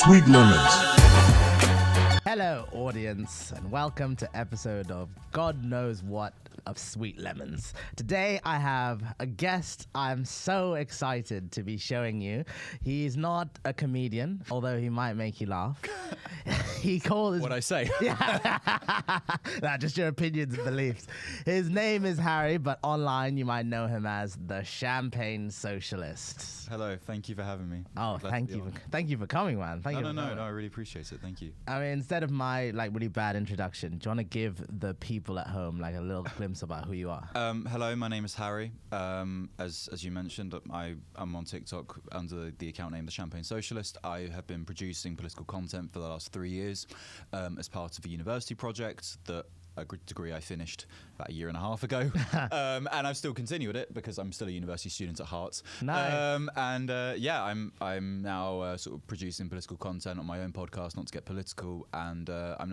Sweet Lemons. Hello, audience, and welcome to episode of God knows what of Sweet Lemons. Today I have a guest I'm so excited to be showing you. He's not a comedian, although he might make you laugh. He calls What I say. Yeah. Nah, just your opinions and beliefs. His name is Harry, but online you might know him as the Champagne Socialist. Hello, thank you for having me. Oh, thank you for coming, man. No, I really appreciate it. Thank you. I mean, instead of my really bad introduction, do you want to give the people at home a little glimpse about who you are? Hello, my name is Harry. As you mentioned, I'm on TikTok under the account name The Champagne Socialist. I have been producing political content for the last 3 years as part of a university project that a degree I finished about a year and a half ago, and I've still continued it because I'm still a university student at heart. Nice. I'm now sort of producing political content on my own podcast, Not to Get Political, and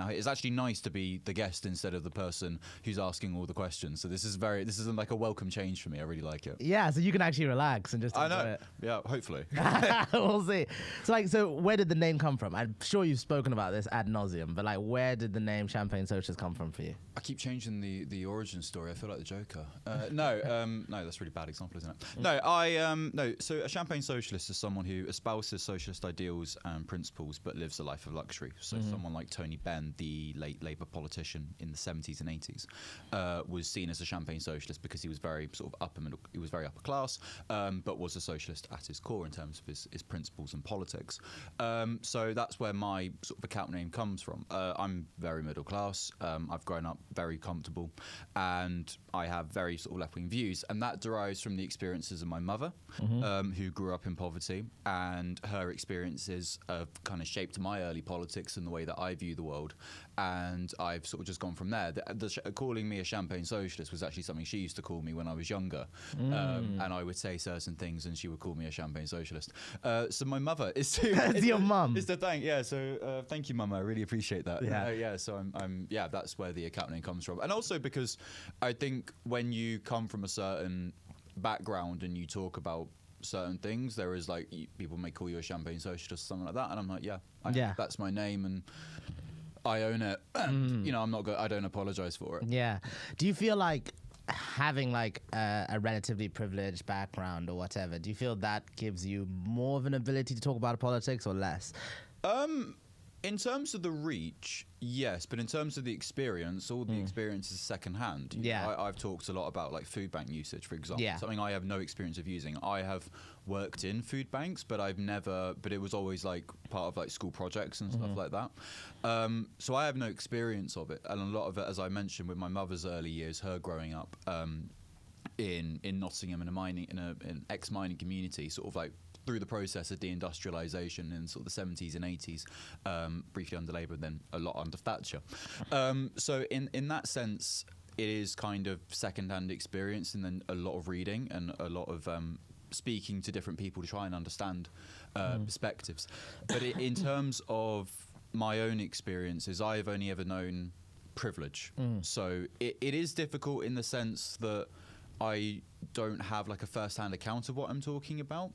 it's actually nice to be the guest instead of the person who's asking all the questions. So this is like a welcome change for me. I really like it. Yeah, so you can actually relax and just enjoy it. Yeah, hopefully. We'll see. So where did the name come from? I'm sure you've spoken about this ad nauseum, but where did the name Champagne Socialist come from for you? I keep changing the origin story. I feel like the Joker. No, that's a really bad example, isn't it? No, So a champagne socialist is someone who espouses socialist ideals and principles, but lives a life of luxury. So someone like Tony Benn, the late Labour politician in the 70s and 80s, was seen as a champagne socialist because he was very sort of he was very upper class, but was a socialist at his core in terms of his principles and politics. So that's where my sort of account name comes from. I'm very middle class. I've grown up very comfortable, and I have very sort of left-wing views, and that derives from the experiences of my mother, who grew up in poverty, and her experiences have kind of shaped my early politics and the way that I view the world, and I've sort of just gone from there. Calling me a champagne socialist was actually something she used to call me when I was younger, and I would say certain things, and she would call me a champagne socialist. So my mother is to That's your mum. Is to thank. Yeah. So thank you, Mum. I really appreciate that. Yeah. So that's where the account name comes from, and also because I think when you come from a certain background and you talk about certain things, there is people may call you a champagne socialist or something like that, and I'm like, that's my name, and I own it. And, I don't apologize for it. Yeah. Do you feel like having a relatively privileged background or whatever, do you feel that gives you more of an ability to talk about politics or less? In terms of the reach, yes, but in terms of the experience, all the experience is secondhand. Yeah. I've talked a lot about food bank usage, for example. Yeah. Something I have no experience of using. I have worked in food banks, but it was always part of school projects and stuff like that. So I have no experience of it, and a lot of it, as I mentioned, with my mother's early years, her growing up in Nottingham in an ex-mining community, sort of through the process of deindustrialisation in sort of the 70s and 80s, briefly under Labour, then a lot under Thatcher. So in that sense, it is kind of second-hand experience, and then a lot of reading and a lot of speaking to different people to try and understand perspectives. But in terms of my own experiences, I have only ever known privilege. So it is difficult in the sense that I don't have a first-hand account of what I'm talking about.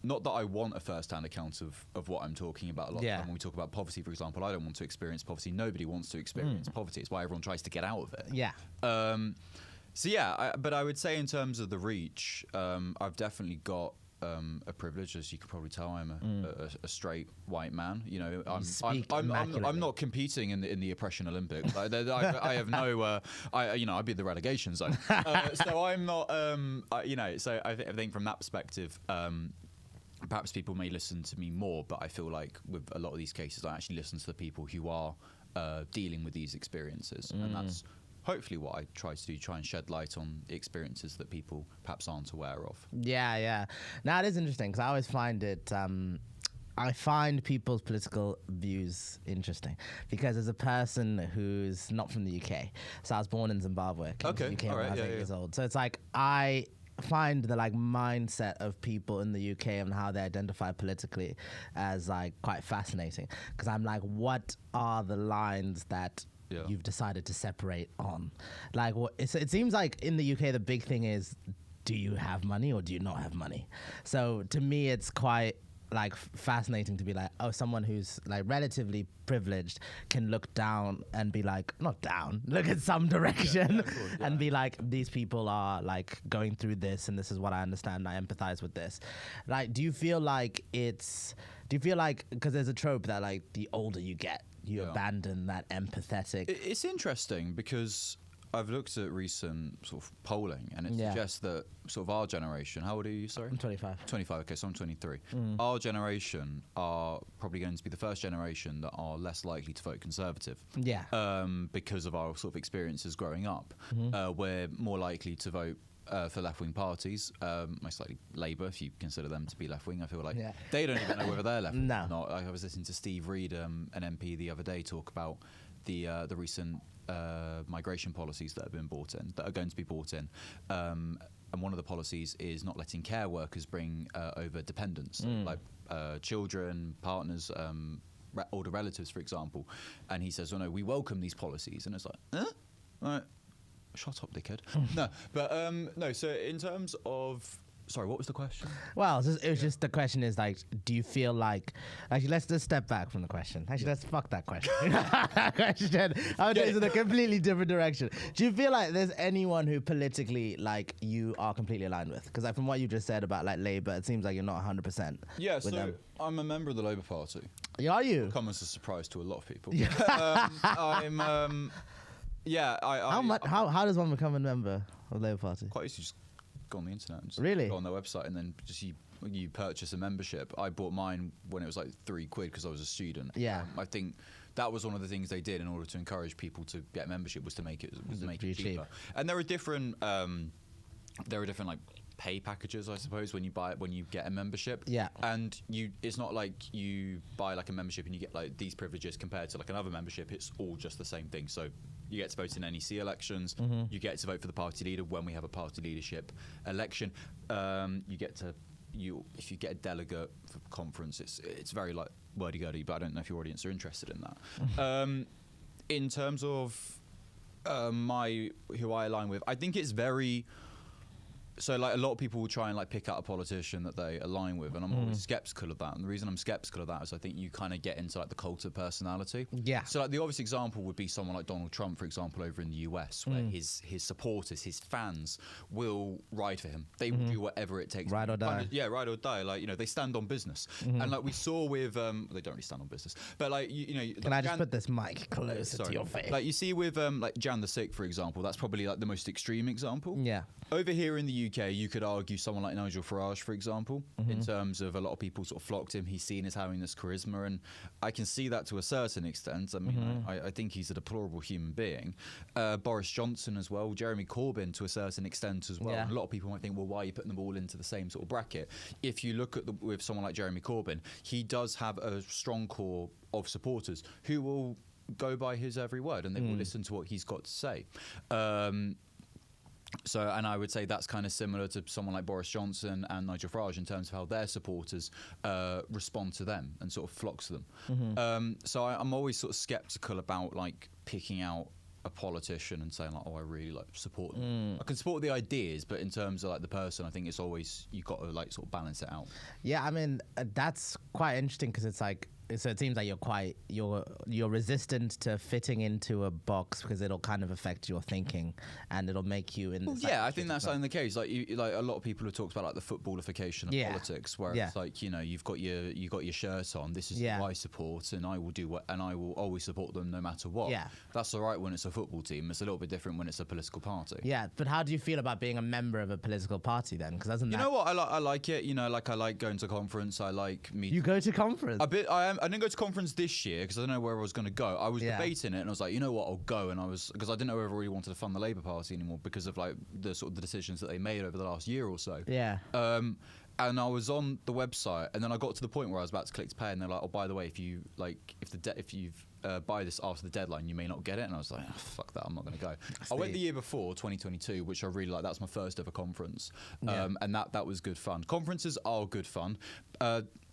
Not that I want a first-hand account of what I'm talking about. A lot of time when we talk about poverty, for example, I don't want to experience poverty. Nobody wants to experience poverty. It's why everyone tries to get out of it. Yeah. But I would say in terms of the reach, I've definitely got a privilege, as you can probably tell. I'm a straight white man. I'm not competing in the oppression Olympics. I have no. I'd be in the relegation zone. So I'm not. So I think from that perspective, perhaps people may listen to me more, but I feel like with a lot of these cases, I actually listen to the people who are dealing with these experiences, and that's hopefully what I try to do, try and shed light on the experiences that people perhaps aren't aware of. Yeah. Now, it is interesting because I always find it... I find people's political views interesting because as a person who's not from the UK, so I was born in Zimbabwe. Okay, UK all right, when I was 8 years old. So it's I find the mindset of people in the UK and how they identify politically as quite fascinating because I'm what are the lines that you've decided to separate on? It seems like in the UK the big thing is, do you have money or do you not have money? So to me it's quite like fascinating to be like, oh, someone who's like relatively privileged can look down and be like, not down, look at some direction and be like, these people are like going through this and this is what I understand, I empathize with this. Like, do you feel like because there's a trope that like the older you get, you abandon that empathetic. It's interesting because I've looked at recent sort of polling, and it suggests that sort of our generation. How old are you? Sorry, I'm 25. 25. Okay, so I'm 23. Our generation are probably going to be the first generation that are less likely to vote Conservative. Yeah. Because of our sort of experiences growing up, we're more likely to vote for left-wing parties, most likely Labour, if you consider them to be left-wing. I feel like they don't even know whether they're left-wing or not. I was listening to Steve Reed, an MP, the other day, talk about the recent migration policies that have been brought in, that are going to be brought in. And one of the policies is not letting care workers bring over dependents, like children, partners, older relatives, for example. And he says, oh no, we welcome these policies. And it's like, huh? Right. Shut up, dickhead. No, but no. So in terms of, sorry, what was the question? Well, it was just the question is like, do you feel like? Actually, let's just step back from the question. Actually, let's fuck that question. I would take it in a completely different direction. Do you feel like there's anyone who politically like you are completely aligned with? Because like, from what you just said about like Labour, it seems like you're not 100%. Yeah, so them. I'm a member of the Labour Party. Yeah, are you? Come as a surprise to a lot of people. I'm. Yeah, how does one become a member of the Labour Party? Quite easy, just go on the internet and just really go on their website and then just you purchase a membership. I bought mine when it was like £3 because I was a student. Yeah, I think that was one of the things they did in order to encourage people to get membership was to make it cheaper. Cheap. And there are different like pay packages, I suppose, when you get a membership. Yeah. And it's not like you buy like a membership and you get like these privileges compared to like another membership. It's all just the same thing. So you get to vote in NEC elections. You get to vote for the party leader when we have a party leadership election. If you get a delegate for conference, it's very like wordy-gurdy, but I don't know if your audience are interested in that. In terms of who I align with, I think it's very. So like a lot of people will try and like pick out a politician that they align with, and I'm always skeptical of that. And the reason I'm skeptical of that is I think you kind of get into like the cult of personality. Yeah. So like the obvious example would be someone like Donald Trump, for example, over in the US, where his supporters, his fans will ride for him. They will do whatever it takes. Ride or die. Ride or die. Like, you know, they stand on business. And like we saw with, they don't really stand on business, but like, you know. Can I just put this mic closer to your face? Like you see with like Jan the 6th, for example, that's probably like the most extreme example. Yeah. Over here in the UK, you could argue someone like Nigel Farage, for example, in terms of a lot of people sort of flocked him. He's seen as having this charisma, and I can see that to a certain extent. I mean, I think he's a deplorable human being. Boris Johnson as well, Jeremy Corbyn to a certain extent as well. Yeah. And a lot of people might think, well, why are you putting them all into the same sort of bracket? If you look at with someone like Jeremy Corbyn, he does have a strong core of supporters who will go by his every word and they will listen to what he's got to say. So, and I would say that's kind of similar to someone like Boris Johnson and Nigel Farage in terms of how their supporters respond to them and sort of flock to them. So I'm always sort of skeptical about like picking out a politician and saying like, oh, I really like support them. I can support the ideas, but in terms of like the person, I think it's always, you've got to like sort of balance it out. Yeah, I mean, that's quite interesting because it's like, so it seems like you're resistant to fitting into a box because it'll kind of affect your thinking and it'll make you in. Well, yeah, I think that's the case. Like like a lot of people have talked about like the footballification of politics, where it's like, you know, you've got your shirt on. This is who I support, and I will do and I will always support them no matter what. Yeah, that's all right when it's a football team. It's a little bit different when it's a political party. Yeah, but how do you feel about being a member of a political party then? Because doesn't you know what, I like it. You know, like I like going to conference. I like meeting. You go to conference? I didn't go to conference this year because I don't know where I was going to go. I was debating it, and I was like, you know what, I'll go. And because I didn't know whether I really wanted to fund the Labour Party anymore because of like the sort of the decisions that they made over the last year or so. Yeah. And I was on the website, and then I got to the point where I was about to click to pay, and they're like, oh, by the way, if you buy this after the deadline, you may not get it. And I was like, oh, fuck that, I'm not going to go. I went the year before, 2022, which I really liked. That's my first ever conference. And that was good fun. Conferences are good fun.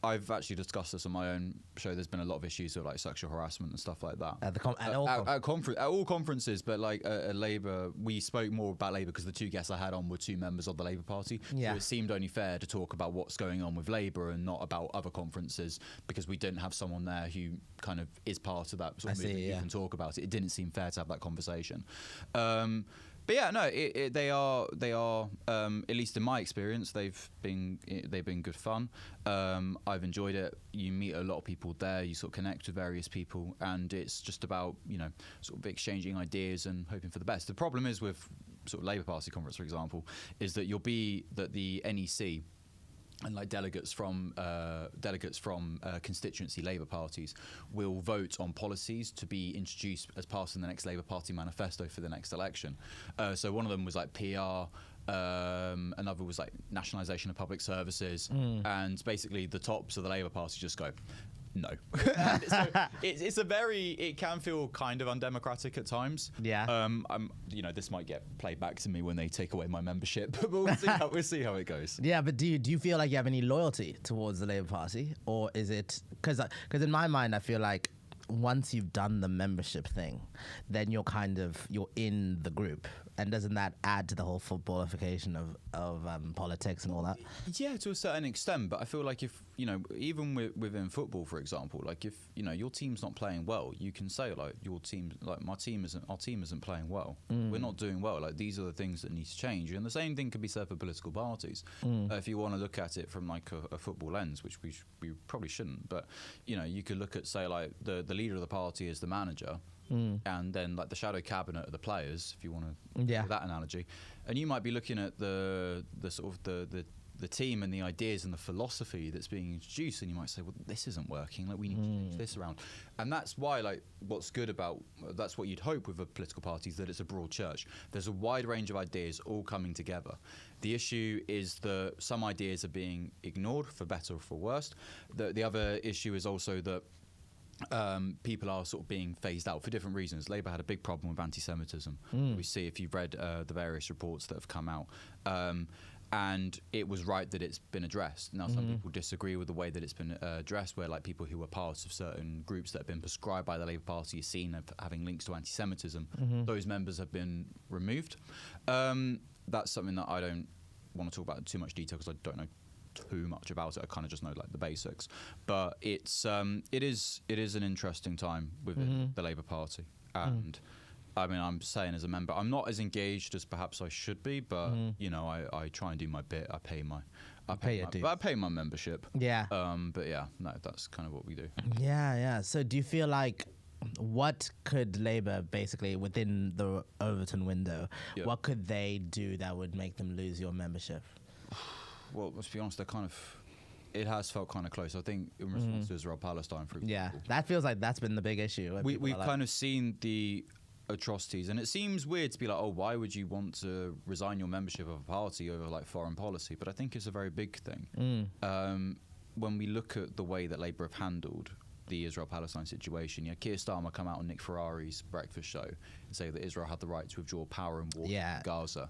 I've actually discussed this on my own show. There's been a lot of issues with like sexual harassment and stuff like that At all conferences. But like at Labour, we spoke more about Labour because the two guests I had on were two members of the Labour Party. Yeah. So it seemed only fair to talk about what's going on with Labour and not about other conferences, because we didn't have someone there who kind of is part of that sort of movement who can talk about it. It didn't seem fair to have that conversation. But yeah, no, they are at least in my experience, they've been good fun. I've enjoyed it. You meet a lot of people there. You sort of connect with various people, and it's just about sort of exchanging ideas and hoping for the best. The problem is with sort of Labour Party conference, for example, is that the NEC and like delegates from constituency Labour parties will vote on policies to be introduced as part of the next Labour Party manifesto for the next election. So one of them was like PR. Another was like nationalisation of public services, and basically the tops of the Labour Party just go, no. So it can feel kind of undemocratic at times. Yeah. This mimight get played back to me when they take away my membership, but we'll see how it goes. Yeah, but do you feel like you have any loyalty towards the Labour Party, or is it because in my mind I feel like once you've done the membership thing, then you're in the group, and doesn't that add to the whole footbalification of politics and all that? Yeah, to a certain extent, but I feel like if even within football, for example, like if your team's not playing well, you can say like our team isn't playing well. We're not doing well. Like these are the things that need to change, and the same thing could be said for political parties. If you want to look at it from like a football lens, which we probably shouldn't, but you could look at say like the leader of the party is the manager. And then like the shadow cabinet are the players, if you want to do that analogy, and you might be looking at the sort of the team and the ideas and the philosophy that's being introduced, and you might say, well, this isn't working, like we need to change this around. And that's why like that's what you'd hope with a political party, is that it's a broad church. There's a wide range of ideas all coming together. The issue is that some ideas are being ignored, for better or for worse. The other issue is also that people are sort of being phased out for different reasons. Labour had a big problem with anti-Semitism. We see if you've read the various reports that have come out. And it was right that it's been addressed. Now, some people disagree with the way that it's been addressed, where like people who were part of certain groups that have been prescribed by the Labour Party are seen as having links to anti-Semitism. Those members have been removed. That's something that I don't want to talk about in too much detail because I don't know too much about it. I kind of just know like the basics, but it is an interesting time within the Labour Party, and I mean, I'm saying as a member, I'm not as engaged as perhaps I should be, but I try and do my bit. I pay my membership. Yeah. But yeah, no, that's kind of what we do. Yeah. So do you feel like what could Labour basically within the Overton window? What could they do that would make them lose your membership? Well, let's be honest, it has felt kind of close. I think in response to Israel Palestine, for example. Yeah, that feels like that's been the big issue. We've kind of seen the atrocities, and it seems weird to be like, oh, why would you want to resign your membership of a party over like foreign policy? But I think it's a very big thing. When we look at the way that Labour have handled the Israel-Palestine situation, Keir Starmer come out on Nick Ferrari's breakfast show and say that Israel had the right to withdraw power and war in Gaza.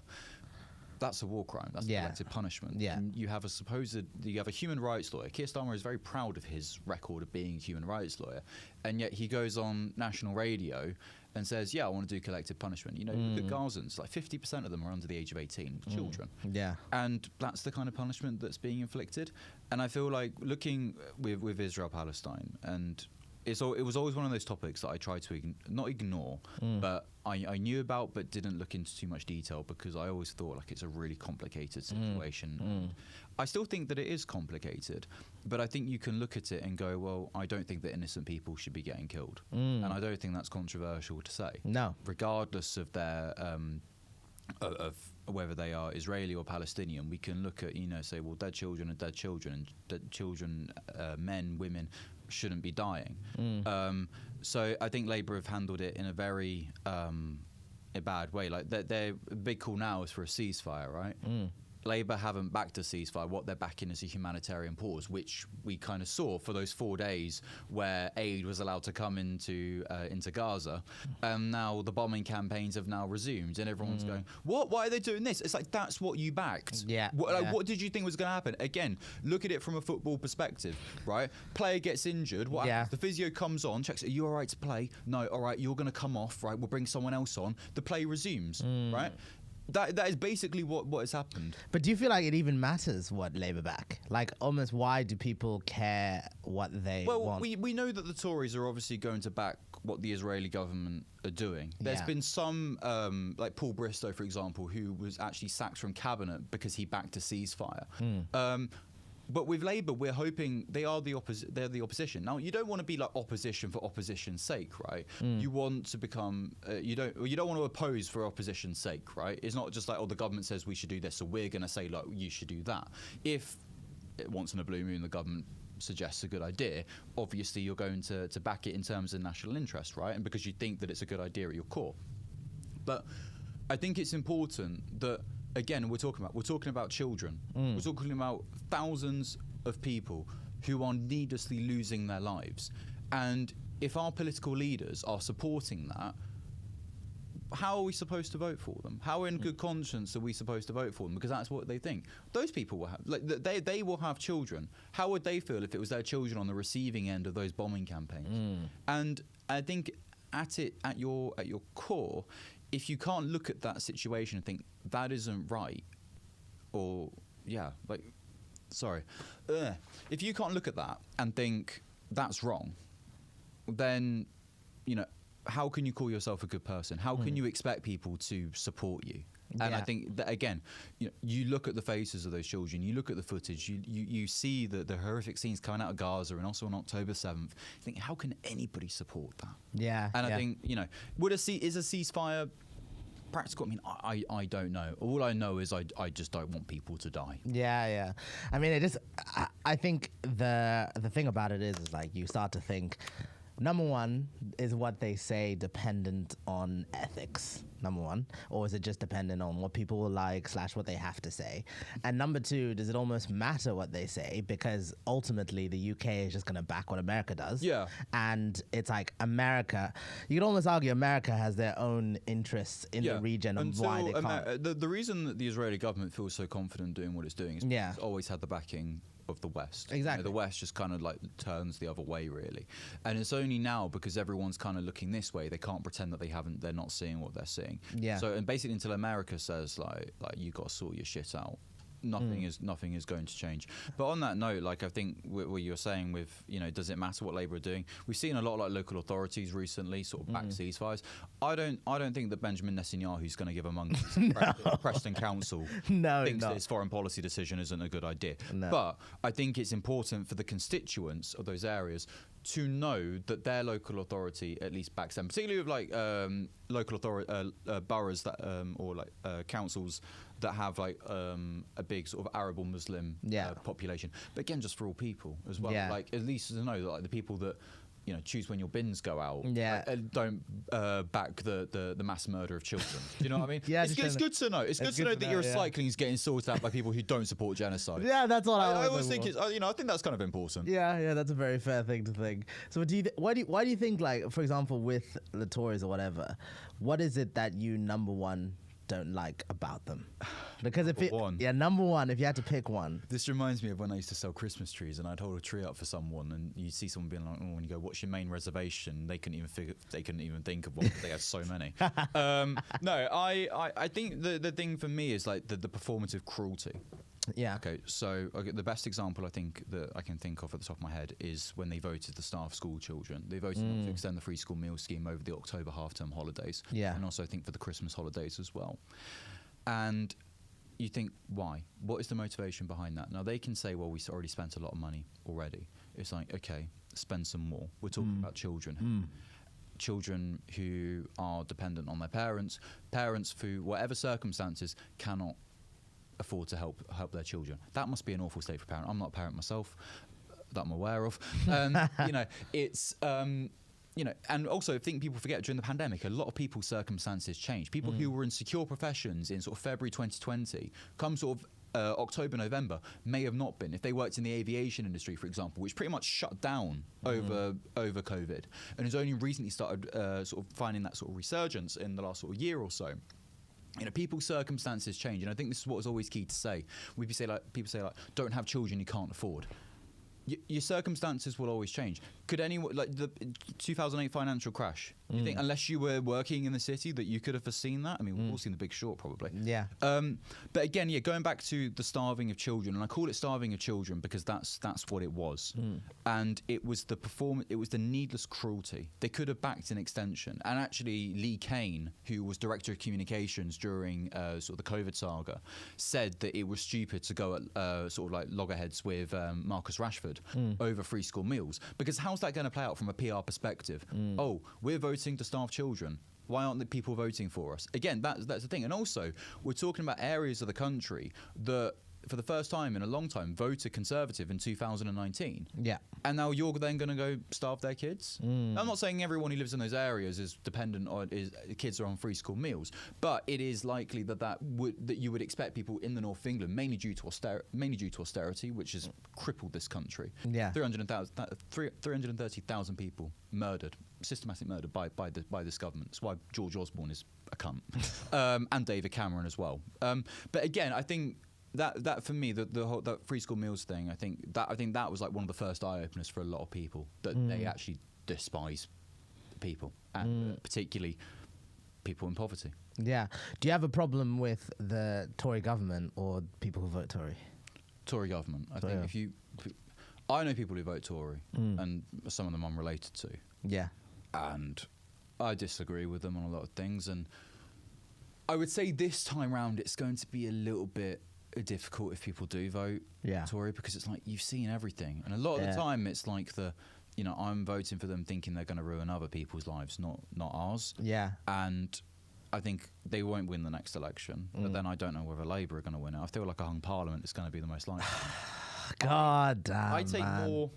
That's a war crime. That's collective punishment. Yeah. And you have a human rights lawyer. Keir Starmer is very proud of his record of being a human rights lawyer, and yet he goes on national radio and says, "Yeah, I want to do collective punishment." The Gazans, like 50% of them are under the age of 18, children. Yeah. And that's the kind of punishment that's being inflicted. And I feel like looking with Israel-Palestine, and it was always one of those topics that I tried to not ignore, but I knew about but didn't look into too much detail, because I always thought like it's a really complicated situation. I still think that it is complicated, but I think you can look at it and go, well, I don't think that innocent people should be getting killed. And I don't think that's controversial to say. No. Regardless of their of whether they are Israeli or Palestinian, we can look at, say, well, dead children are dead children, and dead children, men, women, shouldn't be dying. So I think Labour have handled it in a very a bad way. Like their big call now is for a ceasefire, right? Labour haven't backed a ceasefire. What they're backing is a humanitarian pause, which we kind of saw for those 4 days where aid was allowed to come into Gaza. Now the bombing campaigns have now resumed, and everyone's going, "What? Why are they doing this?" It's like, that's what you backed. Yeah. What did you think was going to happen? Again, look at it from a football perspective, right? Player gets injured. What happens? The physio comes on, checks, "Are you all right to play?" "No." "All right, you're going to come off, right? We'll bring someone else on." The play resumes, right? That is basically what has happened. But do you feel like it even matters what Labour back? Like, almost, why do people care what they want? Well, we know that the Tories are obviously going to back what the Israeli government are doing. There's been some, like Paul Bristow, for example, who was actually sacked from cabinet because he backed a ceasefire. But with Labour, we're hoping they're the opposition. Now, you don't want to be like opposition for opposition's sake, right? You want to become you don't want to oppose for opposition's sake, right? It's not just like, oh, the government says we should do this, so we're going to say, like, you should do that. If once in a blue moon the government suggests a good idea, obviously you're going to back it in terms of national interest, right? And because you think that it's a good idea at your core. But I think it's important that, again, we're talking about children. We're talking about thousands of people who are needlessly losing their lives. And if our political leaders are supporting that, how are we supposed to vote for them? How in good conscience are we supposed to vote for them? Because that's what they think. Those people will have, like, they will have children. How would they feel if it was their children on the receiving end of those bombing campaigns? And I think at your core, if you can't look at that situation and think that isn't right, or if you can't look at that and think that's wrong, then, you know, how can you call yourself a good person? How can you expect people to support you? And I think that, again, you know, you look at the faces of those children, you look at the footage, you see the horrific scenes coming out of Gaza, and also on October 7th. You think, how can anybody support that? Yeah. And I think, you know, is a ceasefire practical? I mean, I don't know. All I know is I just don't want people to die. Yeah. I mean, I think the thing about it is like, you start to think, number one, is what they say dependent on ethics, number one? Or is it just dependent on what people will like / what they have to say? And number two, does it almost matter what they say? Because ultimately the UK is just going to back what America does. Yeah. And it's like, America, you could almost argue America has their own interests in the region and why they can't. The reason that the Israeli government feels so confident doing what it's doing is because it's always had the backing of the West. Exactly. You know, the West just kind of like turns the other way, really. And it's only now, because everyone's kind of looking this way, they can't pretend that they're not seeing what they're seeing. Yeah. So, and basically until America says like you got to sort your shit out, nothing is going to change. But on that note, like, I think what you're saying with, you know, does it matter what Labour are doing? We've seen a lot of like local authorities recently sort of back ceasefires. I don't think that Benjamin Netanyahu's going to give a monkey's Preston Council thinks that his foreign policy decision isn't a good idea. No. But I think it's important for the constituents of those areas to know that their local authority at least backs them, particularly with like local authority boroughs that or like councils that have like a big sort of Arab or Muslim population. But again, just for all people as well. Yeah. Like, at least to know that like the people that, you know, choose when your bins go out. Yeah. Like, don't back the mass murder of children. Do you know what I mean? Yeah. It's good to know. It's good to know that your recycling is getting sorted out by people who don't support genocide. Yeah, that's what I always think. You know, I think that's kind of important. Yeah, that's a very fair thing to think. So, why do you think, like, for example, with the Tories or whatever, what is it that you, number one, don't like about them? Because number one, if you had to pick one. This reminds me of when I used to sell Christmas trees, and I'd hold a tree up for someone, and you see someone being like, "Oh," and you go, "What's your main reservation?" They couldn't even think of one. They had so many. No, I think the thing for me is like the performative cruelty. Yeah. Okay, so the best example I think that I can think of at the top of my head is when they voted to starve school children. They voted to extend the free school meal scheme over the October half-term holidays. Yeah. And also I think for the Christmas holidays as well. And you think, why? What is the motivation behind that? Now, they can say, well, we already spent a lot of money already. It's like, okay, spend some more. We're talking about children. Children who are dependent on their parents who, whatever circumstances, cannot afford to help their children. That must be an awful state for a parent. I'm not a parent myself, that I'm aware of. You know, it's you know, and also I think people forget during the pandemic, a lot of people's circumstances changed. People who were in secure professions in sort of February 2020 come sort of October, November may have not been if they worked in the aviation industry, for example, which pretty much shut down over COVID, and has only recently started sort of finding that sort of resurgence in the last sort of year or so. You know, people's circumstances change, and I think this is what is always key to say. People say like, don't have children you can't afford. Your circumstances will always change. Could anyone, like the 2008 financial crash, you think unless you were working in the city that you could have foreseen that? I mean, we've all seen The Big Short probably. Yeah. But again, going back to the starving of children, and I call it starving of children because that's what it was. And it was the needless cruelty. They could have backed an extension. And actually, Lee Kane, who was Director of Communications during sort of the COVID saga, said that it was stupid to go at sort of like loggerheads with Marcus Rashford over free school meals, because how's that going to play out from a PR perspective? Oh, we're voting to starve children. Why aren't the people voting for us? Again, that's the thing. And also, we're talking about areas of the country that, for the first time in a long time, voted Conservative in 2019. Yeah. And now you're then going to go starve their kids? I'm not saying everyone who lives in those areas is dependent on kids are on free school meals, but it is likely that you would expect people in the north of England, mainly due to austerity, which has crippled this country. Yeah. 330,000 people murdered, systematic murder by this government. That's why George Osborne is a cunt, and David Cameron as well. But again, I think that for me, the whole that free school meals thing, I think that was like one of the first eye openers for a lot of people, that they actually despise people, and particularly people in poverty. Yeah. Do you have a problem with the Tory government or people who vote Tory? Tory government. I think I know people who vote Tory, and some of them I'm related to. Yeah. And I disagree with them on a lot of things, and I would say this time round it's going to be a little bit difficult if people do vote Tory, because it's like you've seen everything, and a lot of the time it's like I'm voting for them thinking they're going to ruin other people's lives, not ours. Yeah. And I think they won't win the next election, but then I don't know whether Labour are going to win it. I feel like a hung parliament is going to be the most likely. God damn. I take more.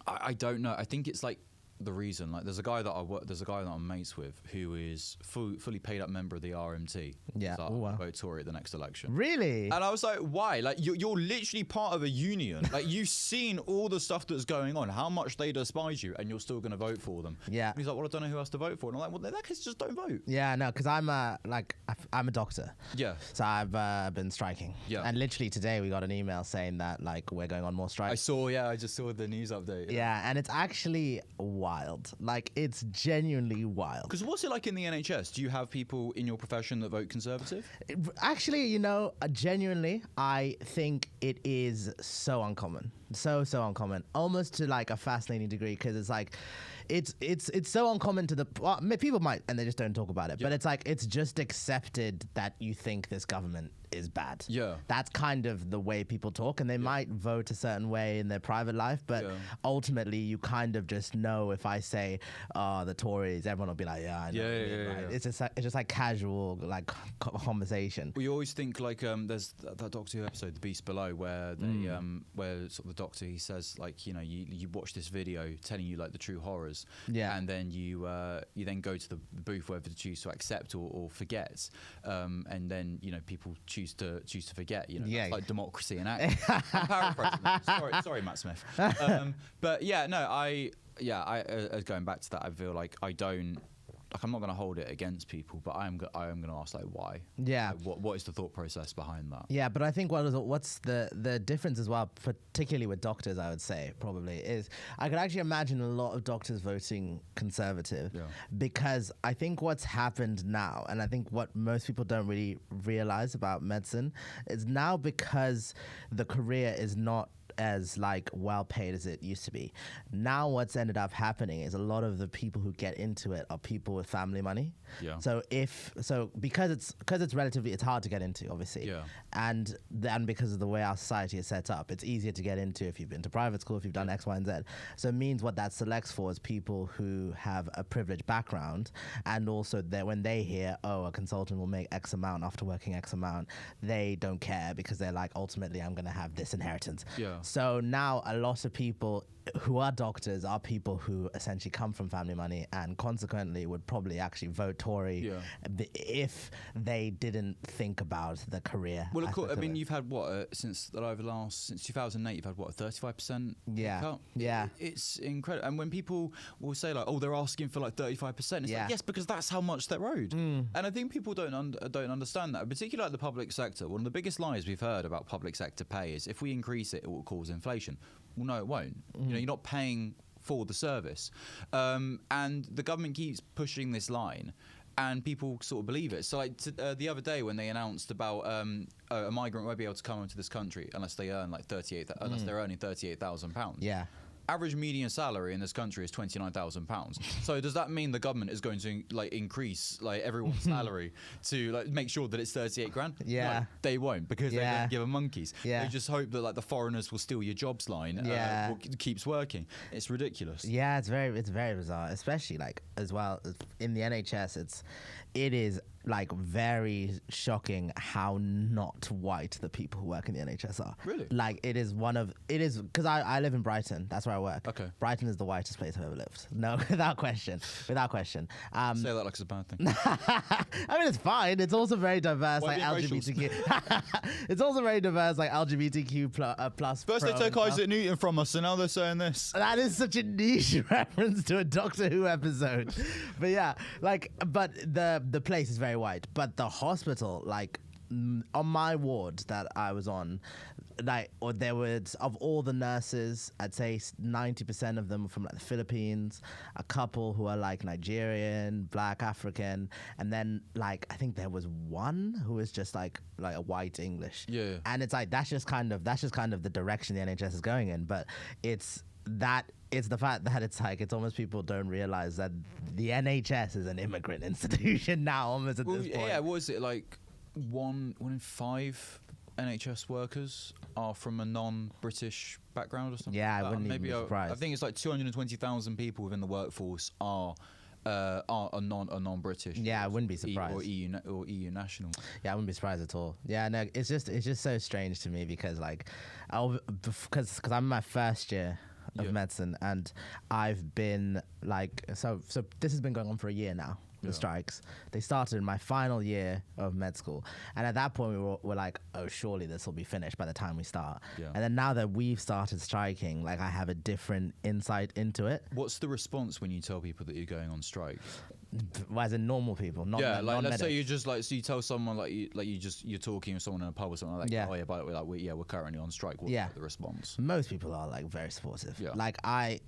I don't know. I think it's like the reason, like there's a guy that I'm mates with who is fully paid up member of the RMT. Yeah. Vote Tory at the next election. Really? And I was like, why? Like you're literally part of a union. Like you've seen all the stuff that's going on, how much they despise you, and you're still going to vote for them. Yeah. And he's like, well, I don't know who else to vote for. And I'm like, well, in that case, just don't vote. Yeah, no, because I'm a doctor. Yeah. So I've been striking. Yeah. And literally today we got an email saying that like we're going on more strikes. I just saw the news update. Yeah, and it's actually wild. Like it's genuinely wild. Because what's it like in the NHS? Do you have people in your profession that vote Conservative? Actually, genuinely, I think it is so uncommon. So uncommon. Almost to like a fascinating degree, because it's like it's so uncommon to people might, and they just don't talk about it. Yeah. But it's like it's just accepted that you think this government is bad. Yeah. That's kind of the way people talk, and they might vote a certain way in their private life, but ultimately you kind of just know, if I say the Tories, everyone will be like, yeah, I know. Yeah. It's just like casual like conversation. We always think like there's that Doctor Who episode, The Beast Below, where they where sort of the Doctor, he says like, you watch this video telling you like the true horrors, and then you then go to the booth whether to choose to accept or forget, and then people choose to forget, like democracy and action. I'm paraphrasing. Sorry, Matt Smith. But going back to that, I feel like I'm not going to hold it against people, but I am going to ask like why. Yeah. Like, what is the thought process behind that? Yeah, but I think what's the difference as well, particularly with doctors, I would say probably is I could actually imagine a lot of doctors voting Conservative, because I think what's happened now, and I think what most people don't really realize about medicine, is now because the career is not as like well paid as it used to be. Now what's ended up happening is a lot of the people who get into it are people with family money. Yeah. So because it's relatively, it's hard to get into, obviously. Yeah. And because of the way our society is set up, it's easier to get into if you've been to private school, if you've done X, Y, and Z. So it means what that selects for is people who have a privileged background, and also that when they hear, a consultant will make X amount after working X amount, they don't care, because they're like, ultimately I'm going to have this inheritance. Yeah. So now a lot of people who are doctors are people who essentially come from family money and consequently would probably actually vote Tory if they didn't think about the career. Well, of course, I mean, you've had since 2008, you've had a 35% cut? Yeah. It's incredible. And when people will say like, oh, they're asking for like 35%, it's like, yes, because that's how much they're owed. And I think people don't understand that, particularly like the public sector. One of the biggest lies we've heard about public sector pay is if we increase it, it will cause inflation. Well, no, it won't. You know, you're not paying for the service. And the government keeps pushing this line and people sort of believe it. So like the other day when they announced about a migrant won't be able to come into this country unless they earn like unless they're earning £38,000. Yeah. Average median salary in this country is £29,000. So does that mean the government is going to like increase like everyone's salary to like make sure that it's 38 grand? Yeah. No, they won't, because they don't give a monkeys. Yeah. They just hope that like the foreigners will steal your jobs line keeps working. It's ridiculous. Yeah, it's very bizarre, especially like as well in the NHS. It is like very shocking how not white the people who work in the NHS are. Really? Like it is because I live in Brighton. That's where I work. Okay. Brighton is the whitest place I've ever lived. No, without question. Say that like it's a bad thing. I mean, it's fine. It's also very diverse, like LGBTQ. It's also very diverse, like LGBTQ plus. First they took Isaac Newton from us, and now they're saying this. That is such a niche reference to a Doctor Who episode. But yeah, like, but the place is very white. But the hospital, like, on my ward that I was on, like, or there was, of all the nurses, I'd say 90% of them were from like the Philippines, a couple who are like Nigerian, Black, African, and then like I think there was one who was just like a white English. Yeah. And it's like that's just kind of the direction the NHS is going in. But it's the fact that it's almost people don't realize that the NHS is an immigrant institution now almost at this point. Yeah, was it like one in 5 NHS workers are from a non-British background or something? Yeah, like I wouldn't even be surprised. I think it's like 220,000 people within the workforce are a non-British. Yeah, I wouldn't be surprised. Or EU national. Yeah, I wouldn't be surprised at all. Yeah, no, it's just so strange to me because like, because I'm in my first year of medicine and I've been like, so this has been going on for a year now. The strikes. They started in my final year of med school, and at that point we were like, oh, surely this will be finished by the time we start. And then now that we've started striking, like I have a different insight into it. What's the response when you tell people that you're going on strike? As in normal people, not let's say you just like, so you tell someone you're talking with someone in a pub or something like that. Oh yeah, by the way, we're currently on strike. What's the response? Most people are like very supportive. Like I've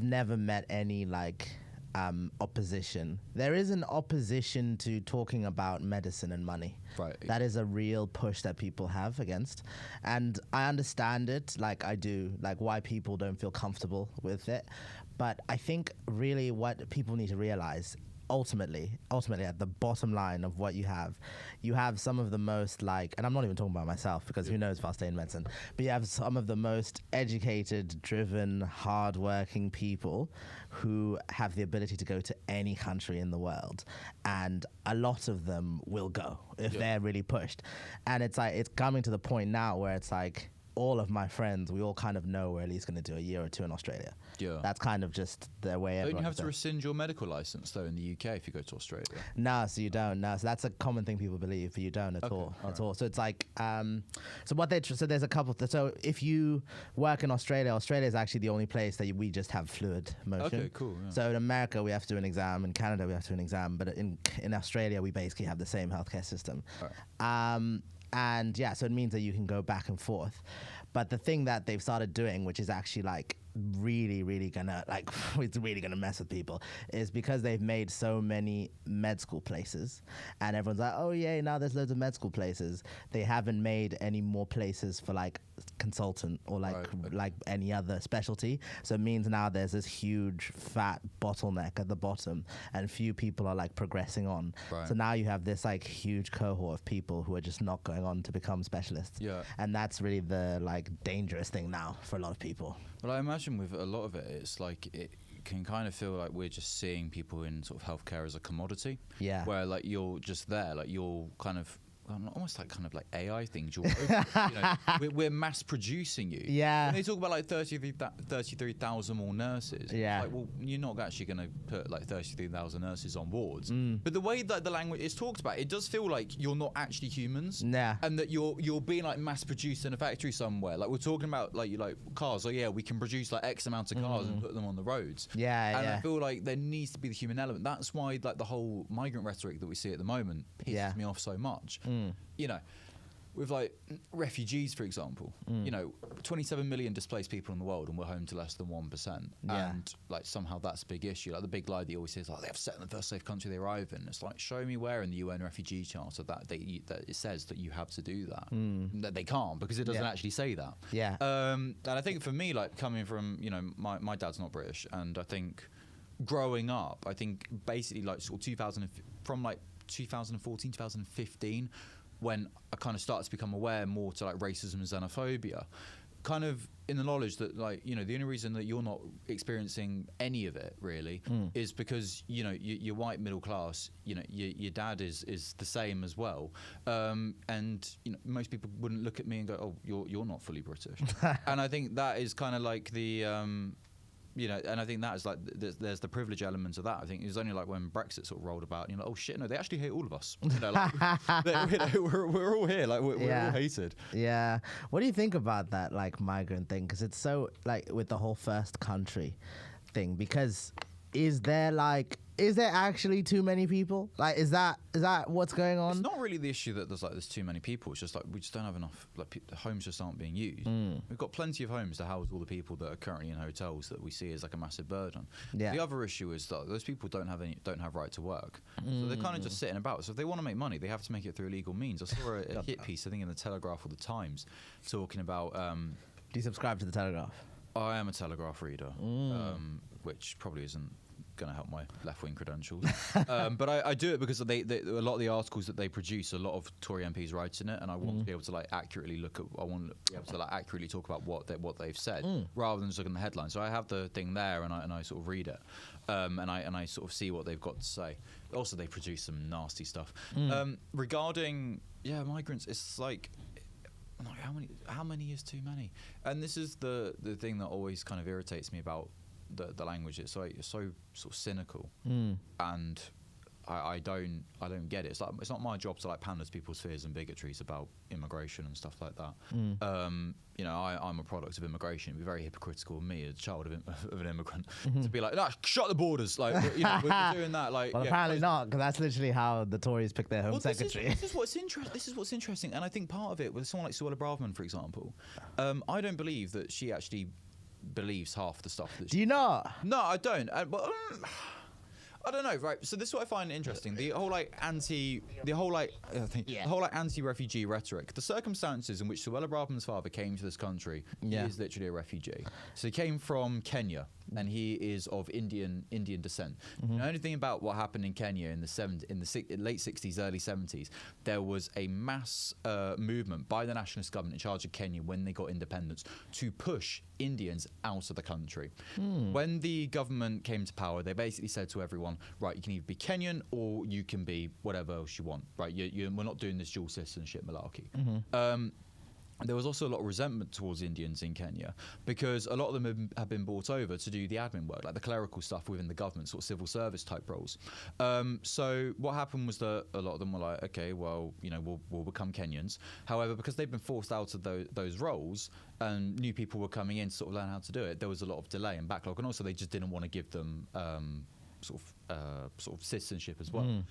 never met any like opposition. There is an opposition to talking about medicine and money. Right. That is a real push that people have against. And I understand it, like I do, like why people don't feel comfortable with it. But I think really what people need to realize ultimately at the bottom line of what you have some of the most like, and I'm not even talking about myself because who knows if I'll stay in medicine, but you have some of the most educated, driven, hardworking people who have the ability to go to any country in the world, and a lot of them will go if they're really pushed. And it's like, it's coming to the point now where it's like, all of my friends, we all kind of know we're at least going to do a year or two in Australia. Yeah. That's kind of just the way everyone... Don't you have to rescind your medical license, though, in the UK if you go to Australia? No, so you don't. No, so that's a common thing people believe, but you don't at all. At all. So it's like... So there's a couple... So if you work in Australia, Australia is actually the only place that we just have fluid motion. Okay, cool. Yeah. So in America, we have to do an exam. In Canada, we have to do an exam. But in Australia, we basically have the same healthcare system. Right. And yeah, so it means that you can go back and forth. But the thing that they've started doing, which is actually like really gonna like it's really gonna mess with people, is because they've made so many med school places and everyone's like, oh yeah, now there's loads of med school places. They haven't made any more places for like consultant or like any other specialty. So it means now there's this huge fat bottleneck at the bottom and few people are like progressing on. So now you have this like huge cohort of people who are just not going on to become specialists. And that's really the like dangerous thing now for a lot of people. Well, I imagine with a lot of it, it's like it can kind of feel like we're just seeing people in sort of healthcare as a commodity. Where like you're just there, like you're kind of almost like kind of like AI things. We're mass producing you. Yeah. And they talk about like 33,000 more nurses. Yeah. Like, well, you're not actually going to put like 33,000 nurses on wards. But the way that the language is talked about, it does feel like you're not actually humans. Yeah. And that you're being like mass produced in a factory somewhere. Like we're talking about like cars. Yeah, we can produce like X amount of cars and put them on the roads. Yeah. And I feel like there needs to be the human element. That's why like the whole migrant rhetoric that we see at the moment pisses me off so much. With like refugees, for example, 27 million displaced people in the world, and we're home to less than 1%. Yeah. And like somehow that's a big issue. Like the big lie that you always say is like they have set in the first safe country they arrive in. It's like, show me where in the UN Refugee Charter that it says that you have to do that. That they can't, because it doesn't actually say that. Yeah. And I think for me, like coming from my dad's not British, and I think growing up, I think basically like sort of from 2014, 2015, when I kind of started to become aware more to like racism and xenophobia, kind of in the knowledge that like, the only reason that you're not experiencing any of it really is because, you're white middle class, your dad is the same as well. And, most people wouldn't look at me and go, oh, you're not fully British. And I think that is kind of like the, and I think that is like there's the privilege element of that. I think it was only like when Brexit sort of rolled about, and you're like, oh shit, no, they actually hate all of us. We're all here, like we're all hated. Yeah. What do you think about that like migrant thing? Because it's so like with the whole first country thing. Because is there actually too many people? Like, is that what's going on? It's not really the issue that there's too many people. It's just like we just don't have enough. Like the homes just aren't being used. We've got plenty of homes to house all the people that are currently in hotels that we see as like a massive burden. Yeah. The other issue is that those people don't have right to work, so they're kind of just sitting about. So if they want to make money, they have to make it through legal means. I saw a hit piece, I think in the Telegraph or the Times, talking about. Do you subscribe to the Telegraph? I am a Telegraph reader, which probably isn't going to help my left-wing credentials, but I do it because they a lot of the articles that they produce, a lot of Tory MPs write in it, and I want to be able to like accurately I want to be able to like accurately talk about what they've said rather than just looking at the headline. So I have the thing there, and I sort of read it, and I sort of see what they've got to say. Also, they produce some nasty stuff regarding migrants. It's like how many is too many? And this is the thing that always kind of irritates me about the language. It's like it's so sort of cynical, and I don't get it. It's like it's not my job to like pander to people's fears and bigotries about immigration and stuff like that. I'm a product of immigration. It'd be very hypocritical of me, a child of an immigrant, to be like, shut the borders. Like, we're doing that. Like, well, apparently not, because that's literally how the Tories pick their home secretary. This is what's interesting, and I think part of it with someone like Suella Braverman, for example, I don't believe that she actually believes half the stuff that Do you not? No, I don't. But I don't know, right? So this is what I find interesting: the whole anti-refugee rhetoric. The circumstances in which Suella Braverman's father came to this country, he is literally a refugee. So he came from Kenya, and he is of Indian descent. The only thing about what happened in Kenya in the late 60s, early 70s, there was a mass movement by the nationalist government in charge of Kenya when they got independence to push Indians out of the country. When the government came to power, they basically said to everyone, right, you can either be Kenyan or you can be whatever else you want, right? We're not doing this dual citizenship malarkey. There was also a lot of resentment towards Indians in Kenya because a lot of them have been brought over to do the admin work, like the clerical stuff within the government, sort of civil service type roles. So what happened was that a lot of them were like, okay, well, we'll become Kenyans. However, because they've been forced out of those roles and new people were coming in to sort of learn how to do it, there was a lot of delay and backlog, and also they just didn't want to give them sort of citizenship as well.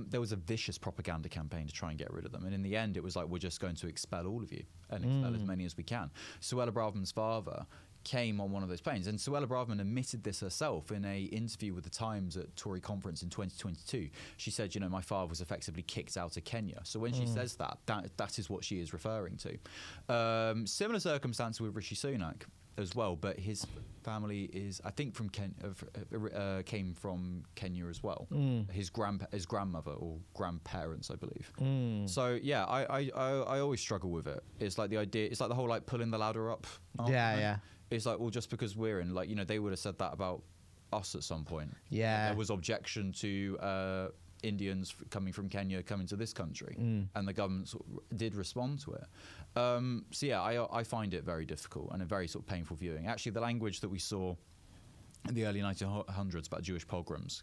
There was a vicious propaganda campaign to try and get rid of them, and in the end it was like, we're just going to expel all of you and expel as many as we can. Suella Braverman's father came on one of those planes, and Suella Braverman admitted this herself in a interview with the Times at Tory conference in 2022. She said, my father was effectively kicked out of Kenya. So when she says that is what she is referring to. Similar circumstance with Rishi Sunak as well, but his family is, I think, came from Kenya as well. His grandmother or grandparents, I believe. So yeah, I always struggle with it. It's like the idea. It's like the whole like pulling the ladder up. Yeah. It's like, well, just because we're in, they would have said that about us at some point. Yeah. There was objection to Indians coming from Kenya coming to this country, and the government did respond to it. So yeah, I find it very difficult and a very sort of painful viewing. Actually, the language that we saw in the early 1900s about Jewish pogroms,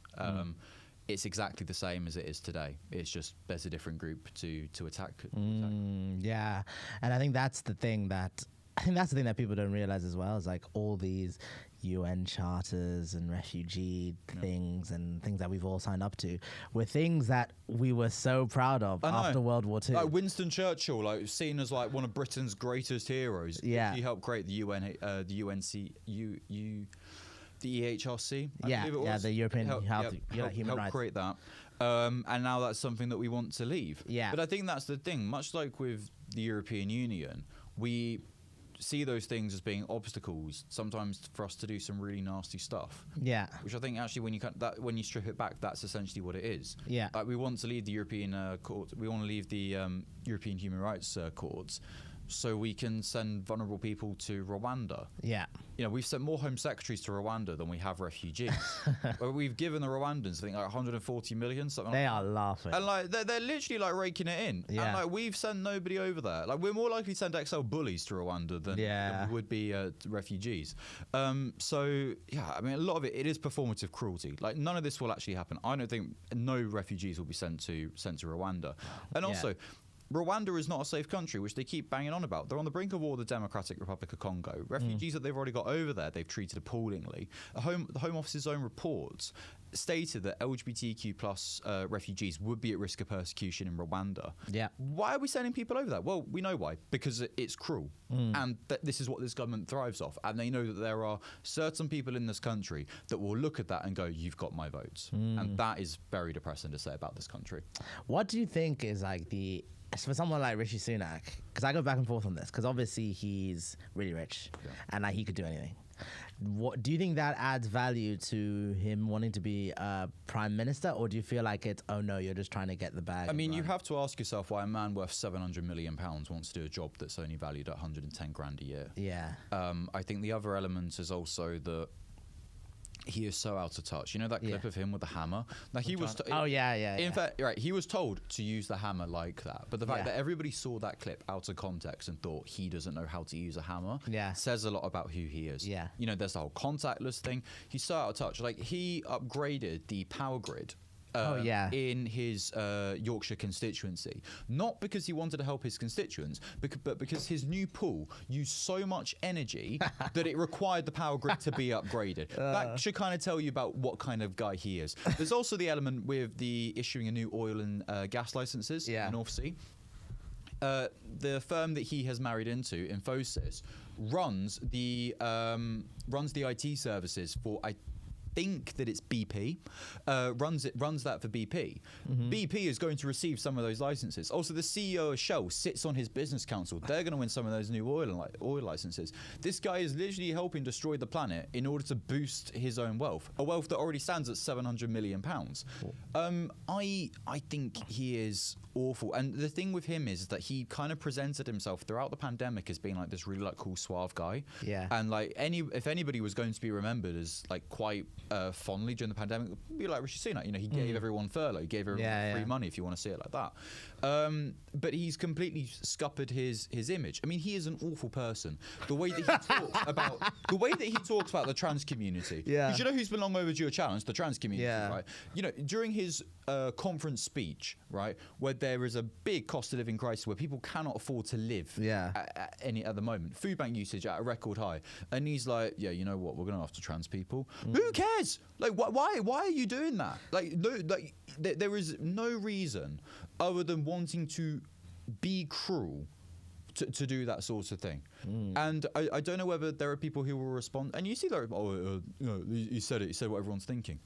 it's exactly the same as it is today. It's just there's a different group to attack. Yeah, and I think that's the thing that people don't realize as well, is like all these UN charters and refugee things and things that we've all signed up to were things that we were so proud of after World War II. Like Winston Churchill, like seen as like one of Britain's greatest heroes. Yeah, he helped create the the EHRC. I believe it was. The European Human helped Rights. Create that. And now that's something that we want to leave. Yeah. But I think that's the thing. Much like with the European Union, we see those things as being obstacles sometimes for us to do some really nasty stuff. Yeah. Which I think actually when you strip it back, that's essentially what it is. Yeah. Like we want to leave the European court. We want to leave the European human rights courts, so we can send vulnerable people to Rwanda. Yeah. You know, we've sent more Home Secretaries to Rwanda than we have refugees. But we've given the Rwandans, I think, like 140 million, something they like that. are laughing. And like they're literally like raking it in. Yeah. And like we've sent nobody over there. Like we're more likely to send XL bullies to Rwanda than we would be refugees. So yeah, I mean, a lot of it is performative cruelty. Like none of this will actually happen. I don't think no refugees will be sent to Rwanda. And also, Rwanda is not a safe country, which they keep banging on about. They're on the brink of war with the Democratic Republic of Congo. Refugees that they've already got over there, they've treated appallingly. The Home Office's own reports stated that LGBTQ plus refugees would be at risk of persecution in Rwanda. Yeah. Why are we sending people over there? Well, we know why. Because it's cruel. And this is what this government thrives off. And they know that there are certain people in this country that will look at that and go, you've got my votes. And that is very depressing to say about this country. What do you think is like for someone like Rishi Sunak, because I go back and forth on this, because obviously he's really rich and like he could do anything. What do you think that adds value to him wanting to be prime minister, or do you feel like it's, oh no, you're just trying to get the bag? I mean, you have to ask yourself why a man worth £700 million wants to do a job that's only valued at 110 grand a year. Yeah. I think the other element is also that he is so out of touch. You know that clip of him with the hammer? Like he was. In fact, right, he was told to use the hammer like that. But the fact that everybody saw that clip out of context and thought he doesn't know how to use a hammer says a lot about who he is. Yeah. You know, there's the whole contactless thing. He's so out of touch. Like he upgraded the power grid. In his Yorkshire constituency, not because he wanted to help his constituents, but because his new pool used so much energy that it required the power grid to be upgraded. That should kind of tell you about what kind of guy he is. There's also the element with the issuing of new oil and gas licenses in the North Sea. The firm that he has married into, Infosys, runs the IT services for think that it's BP, runs that for BP. BP is going to receive some of those licenses. Also, the CEO of Shell sits on his business council. They're going to win some of those new oil licenses. This guy is literally helping destroy the planet in order to boost his own wealth, a wealth that already stands at £700 million. I think he is awful. And the thing with him is that he kind of presented himself throughout the pandemic as being like this really like cool suave guy. Yeah. And like if anybody was going to be remembered as like quite fondly during the pandemic, it would be like Rishi Sunak. You know, he gave everyone furlough, he gave everyone free money, if you want to see it like that. But he's completely scuppered his image. I mean, he is an awful person. The way that he talks about the trans community. Yeah. Because you know who's been long overdue a challenge? The trans community, right? You know, during his conference speech, right, where there is a big cost of living crisis where people cannot afford to live at the moment. Food bank usage at a record high. And he's like, yeah, you know what? We're going to after trans people. Who cares? Like, why are you doing that? Like, no, like there is no reason other than wanting to be cruel to do that sort of thing. And I don't know whether there are people who will respond. And you see, like, you know, he said it. He said what everyone's thinking.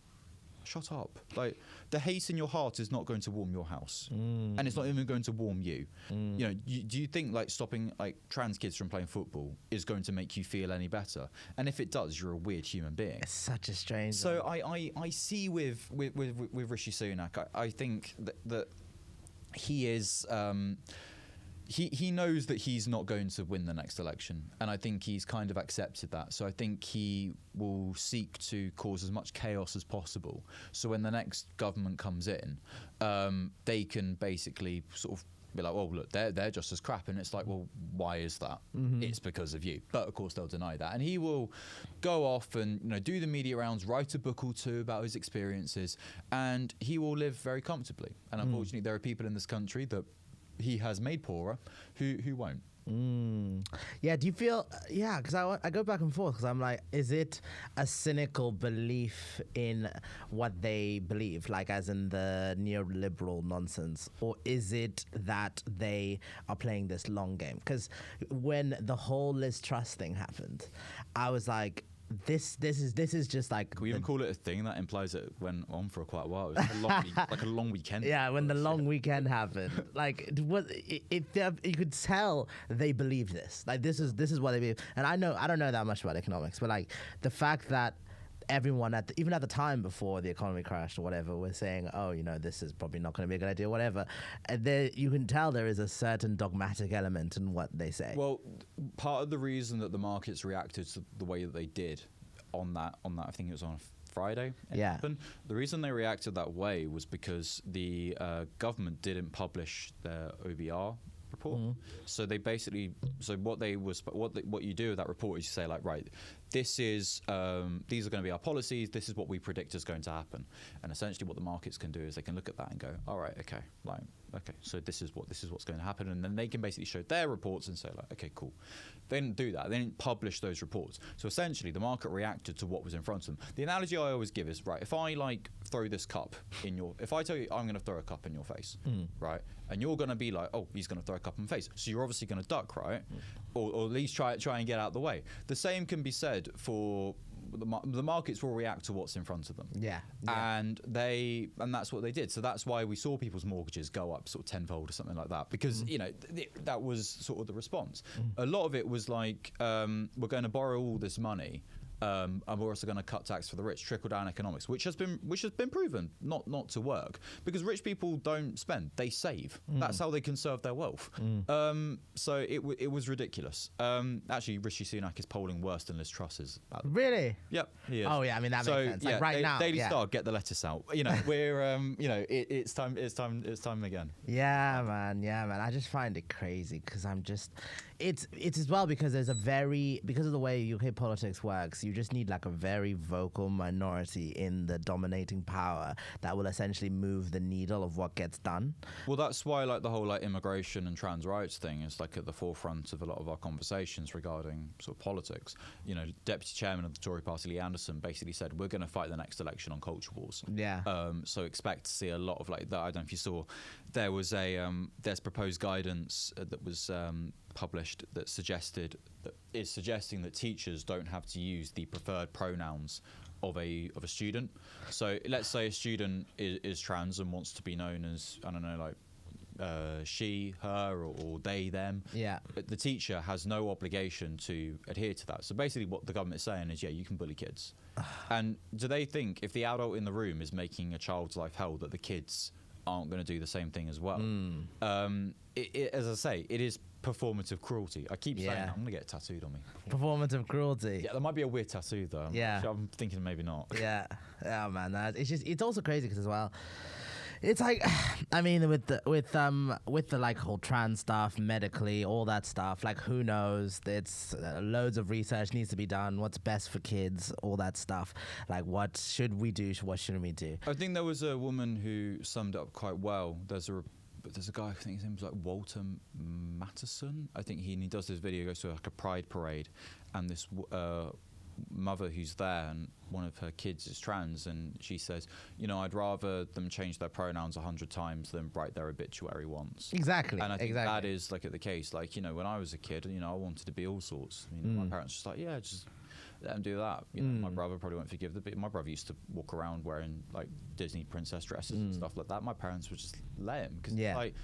Shut up. Like, the hate in your heart is not going to warm your house. And it's not even going to warm you. You know, do you think like stopping like trans kids from playing football is going to make you feel any better? And if it does, you're a weird human being. It's such a strange So I see with Rishi Sunak, I think that he is he knows that he's not going to win the next election, and I think he's kind of accepted that. So I think he will seek to cause as much chaos as possible. So when the next government comes in, they can basically sort of be like, well, look, they're just as crap. And it's like, well, why is that? It's because of you. But of course they'll deny that. And he will go off and, you know, do the media rounds, write a book or two about his experiences, and he will live very comfortably. And unfortunately, there are people in this country that he has made poorer who won't. Yeah, do you feel, yeah, because I go back and forth because I'm like, is it a cynical belief in what they believe, like as in the neoliberal nonsense, or is it that they are playing this long game? Because when the whole Liz Truss thing happened, I was like, this is just like. Can we even call it a thing? That implies it went on for quite a while. It was like a long weekend. Yeah, when the long weekend happened, like you could tell they believed this. Like this is what they believe. And I don't know that much about economics, but like the fact that everyone even at the time before the economy crashed or whatever was saying, oh, you know, this is probably not going to be a good idea, whatever. And you can tell there is a certain dogmatic element in what they say. Well, part of the reason that the markets reacted to the way that they did on that, I think it was on a Friday. Happened. The reason they reacted that way was because the government didn't publish their OBR report. So they basically, what you do with that report is you say, like, right, this is these are going to be our policies, this is what we predict is going to happen. And essentially what the markets can do is they can look at that and go, all right, okay, like, okay, so this is what's going to happen. And then they can basically show their reports and say, like, okay, cool. They didn't do that. They didn't publish those reports. So essentially the market reacted to what was in front of them. The analogy I always give is, right, if I like throw this cup if I tell you I'm going to throw a cup in your face, right, and you're going to be like, oh, he's going to throw a cup in my face, so you're obviously going to duck, right, or at least try and get out of the way. The same can be said for the markets will react to what's in front of them. Yeah. And that's what they did. So that's why we saw people's mortgages go up sort of tenfold or something like that, because you know that was sort of the response. A lot of it was like, we're going to borrow all this money, and we're also going to cut tax for the rich, trickle down economics, which has been proven not to work, because rich people don't spend, they save. That's how they conserve their wealth. So it was ridiculous. Actually, Rishi Sunak is polling worse than Liz Truss is. Really? Yep, he is. Oh yeah, I mean that makes sense. Like right now, Daily Star, get the lettuce out. You know, we're you know, it's time again. Yeah, man. I just find it crazy because I'm just. It's as well because because of the way UK politics works, you just need like a very vocal minority in the dominating power that will essentially move the needle of what gets done. Well, that's why like the whole like immigration and trans rights thing is like at the forefront of a lot of our conversations regarding sort of politics. You know, Deputy Chairman of the Tory Party, Lee Anderson, basically said we're going to fight the next election on culture wars. Yeah. So expect to see a lot of like that. I don't know if you saw, there was there's proposed guidance that was published that is suggesting that teachers don't have to use the preferred pronouns of a student. So let's say a student is trans and wants to be known as, I don't know, like she, her, or they, them. Yeah. But the teacher has no obligation to adhere to that. So basically what the government is saying is, yeah, you can bully kids. And do they think if the adult in the room is making a child's life hell, that the kids aren't going to do the same thing as well? As I say, it is performative cruelty. I keep saying that. I'm going to get it tattooed on me. Performative cruelty. Yeah, there might be a weird tattoo though. I'm thinking maybe not. Yeah. Oh man, it's also crazy because as well, it's like, I mean, with the like whole trans stuff, medically, all that stuff, like who knows? It's loads of research needs to be done. What's best for kids, all that stuff. Like, what should we do? What shouldn't we do? I think there was a woman who summed it up quite well. There's a guy, I think his name was like Walter Matteson. I think he does this video, goes to like a pride parade, and this mother who's there, and one of her kids is trans, and she says, you know, I'd rather them change their pronouns 100 times than write their obituary once. Exactly. And I think that is like the case. Like, you know, when I was a kid, you know, I wanted to be all sorts. You know, my parents just like, yeah, just let them do that. You know, my brother probably won't forgive my brother used to walk around wearing like Disney princess dresses and stuff like that. My parents would just let him because like,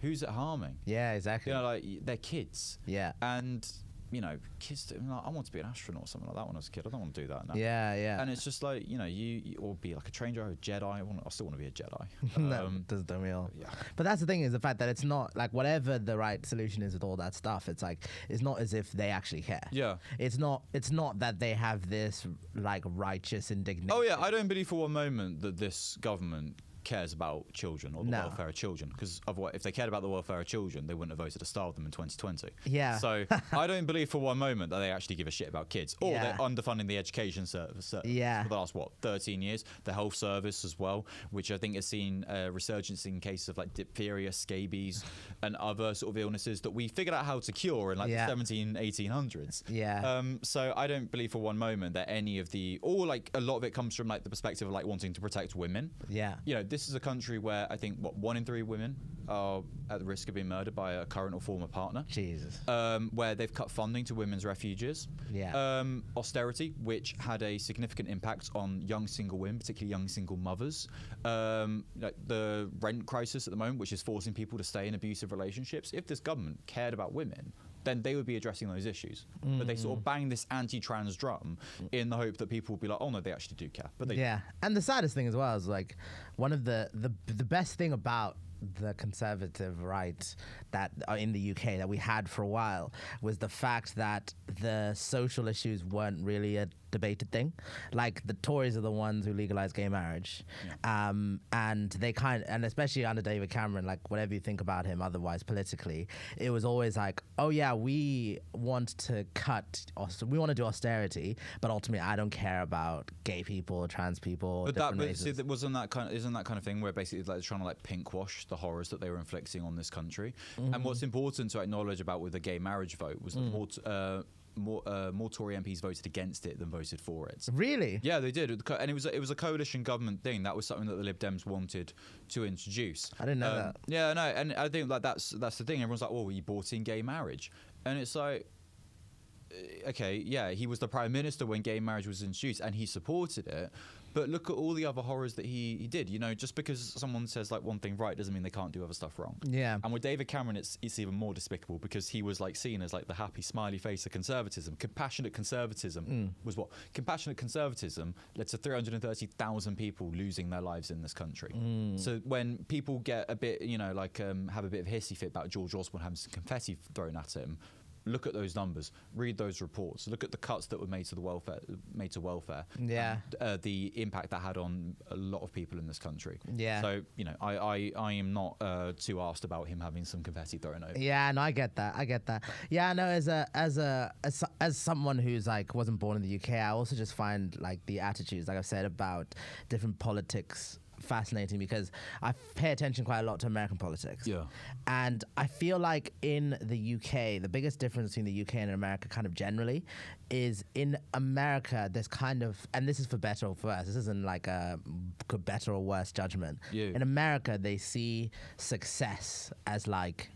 who's it harming? Yeah, exactly. You know, like they're kids. Yeah. And kids I want to be an astronaut or something like that when I was a kid. I don't want to do that now. Yeah. And it's just like, you or be like a train driver, a Jedi. I still want to be a Jedi. Don't we all? Yeah. But that's the thing, is the fact that it's not like whatever the right solution is with all that stuff. It's like it's not as if they actually care. Yeah. It's not that they have this like righteous indignation. Oh yeah, I don't believe for one moment that this government cares about children or the welfare of children, because if they cared about the welfare of children, they wouldn't have voted to starve them in 2020. Yeah. So I don't believe for one moment that they actually give a shit about kids, or they're underfunding the education service for the last 13 years, the health service as well, which I think has seen a resurgence in cases of like diphtheria, scabies, and other sort of illnesses that we figured out how to cure in like the 1800s. Yeah. So I don't believe for one moment that any of or like a lot of it comes from like the perspective of like wanting to protect women. Yeah. This is a country where I think 1 in 3 women are at the risk of being murdered by a current or former partner. Jesus. Where they've cut funding to women's refuges. Yeah. Austerity, which had a significant impact on young single women, particularly young single mothers. Like the rent crisis at the moment, which is forcing people to stay in abusive relationships. If this government cared about women, then they would be addressing those issues. But they sort of bang this anti-trans drum in the hope that people will be like, oh no, they actually do care. But they and the saddest thing as well is like one of the best thing about the conservative right that in the UK that we had for a while was the fact that the social issues weren't really a debated thing. Like the Tories are the ones who legalized gay marriage, and they and especially under David Cameron, like whatever you think about him otherwise politically, it was always like, oh yeah, we want to we want to do austerity, but ultimately I don't care about gay people, trans people. Isn't that kind of thing where basically like, they're trying to like pink wash the horrors that they were inflicting on this country. And what's important to acknowledge about with the gay marriage vote was that more Tory MPs voted against it than voted for it. Really? Yeah, they did, and it was a coalition government thing. That was something that the Lib Dems wanted to introduce. I didn't know that. Yeah, no, and I think like that's the thing. Everyone's like, "Oh, you bought in gay marriage," and it's like, okay, yeah, he was the prime minister when gay marriage was introduced, and he supported it. But look at all the other horrors that he did. Just because someone says like one thing right doesn't mean they can't do other stuff wrong. Yeah. And with David Cameron, it's even more despicable because he was like seen as like the happy smiley face of conservatism. Compassionate conservatism was what? Compassionate conservatism led to 330,000 people losing their lives in this country. So when people get a bit, have a bit of hissy fit about George Osborne having some confetti thrown at him, look at those numbers, read those reports, look at the cuts that were made to welfare. Yeah. And, the impact that had on a lot of people in this country. Yeah. So, I am not too asked about him having some confetti thrown over. Yeah, no, I get that. Yeah, no, as someone who's like wasn't born in the UK, I also just find like the attitudes, like I've said, about different politics fascinating because I pay attention quite a lot to American politics. Yeah. And I feel like in the UK, the biggest difference between the UK and America kind of generally is in America, there's kind of, and this is for better or for worse, this isn't like a good, better or worse judgment. Yeah. In America, they see success as like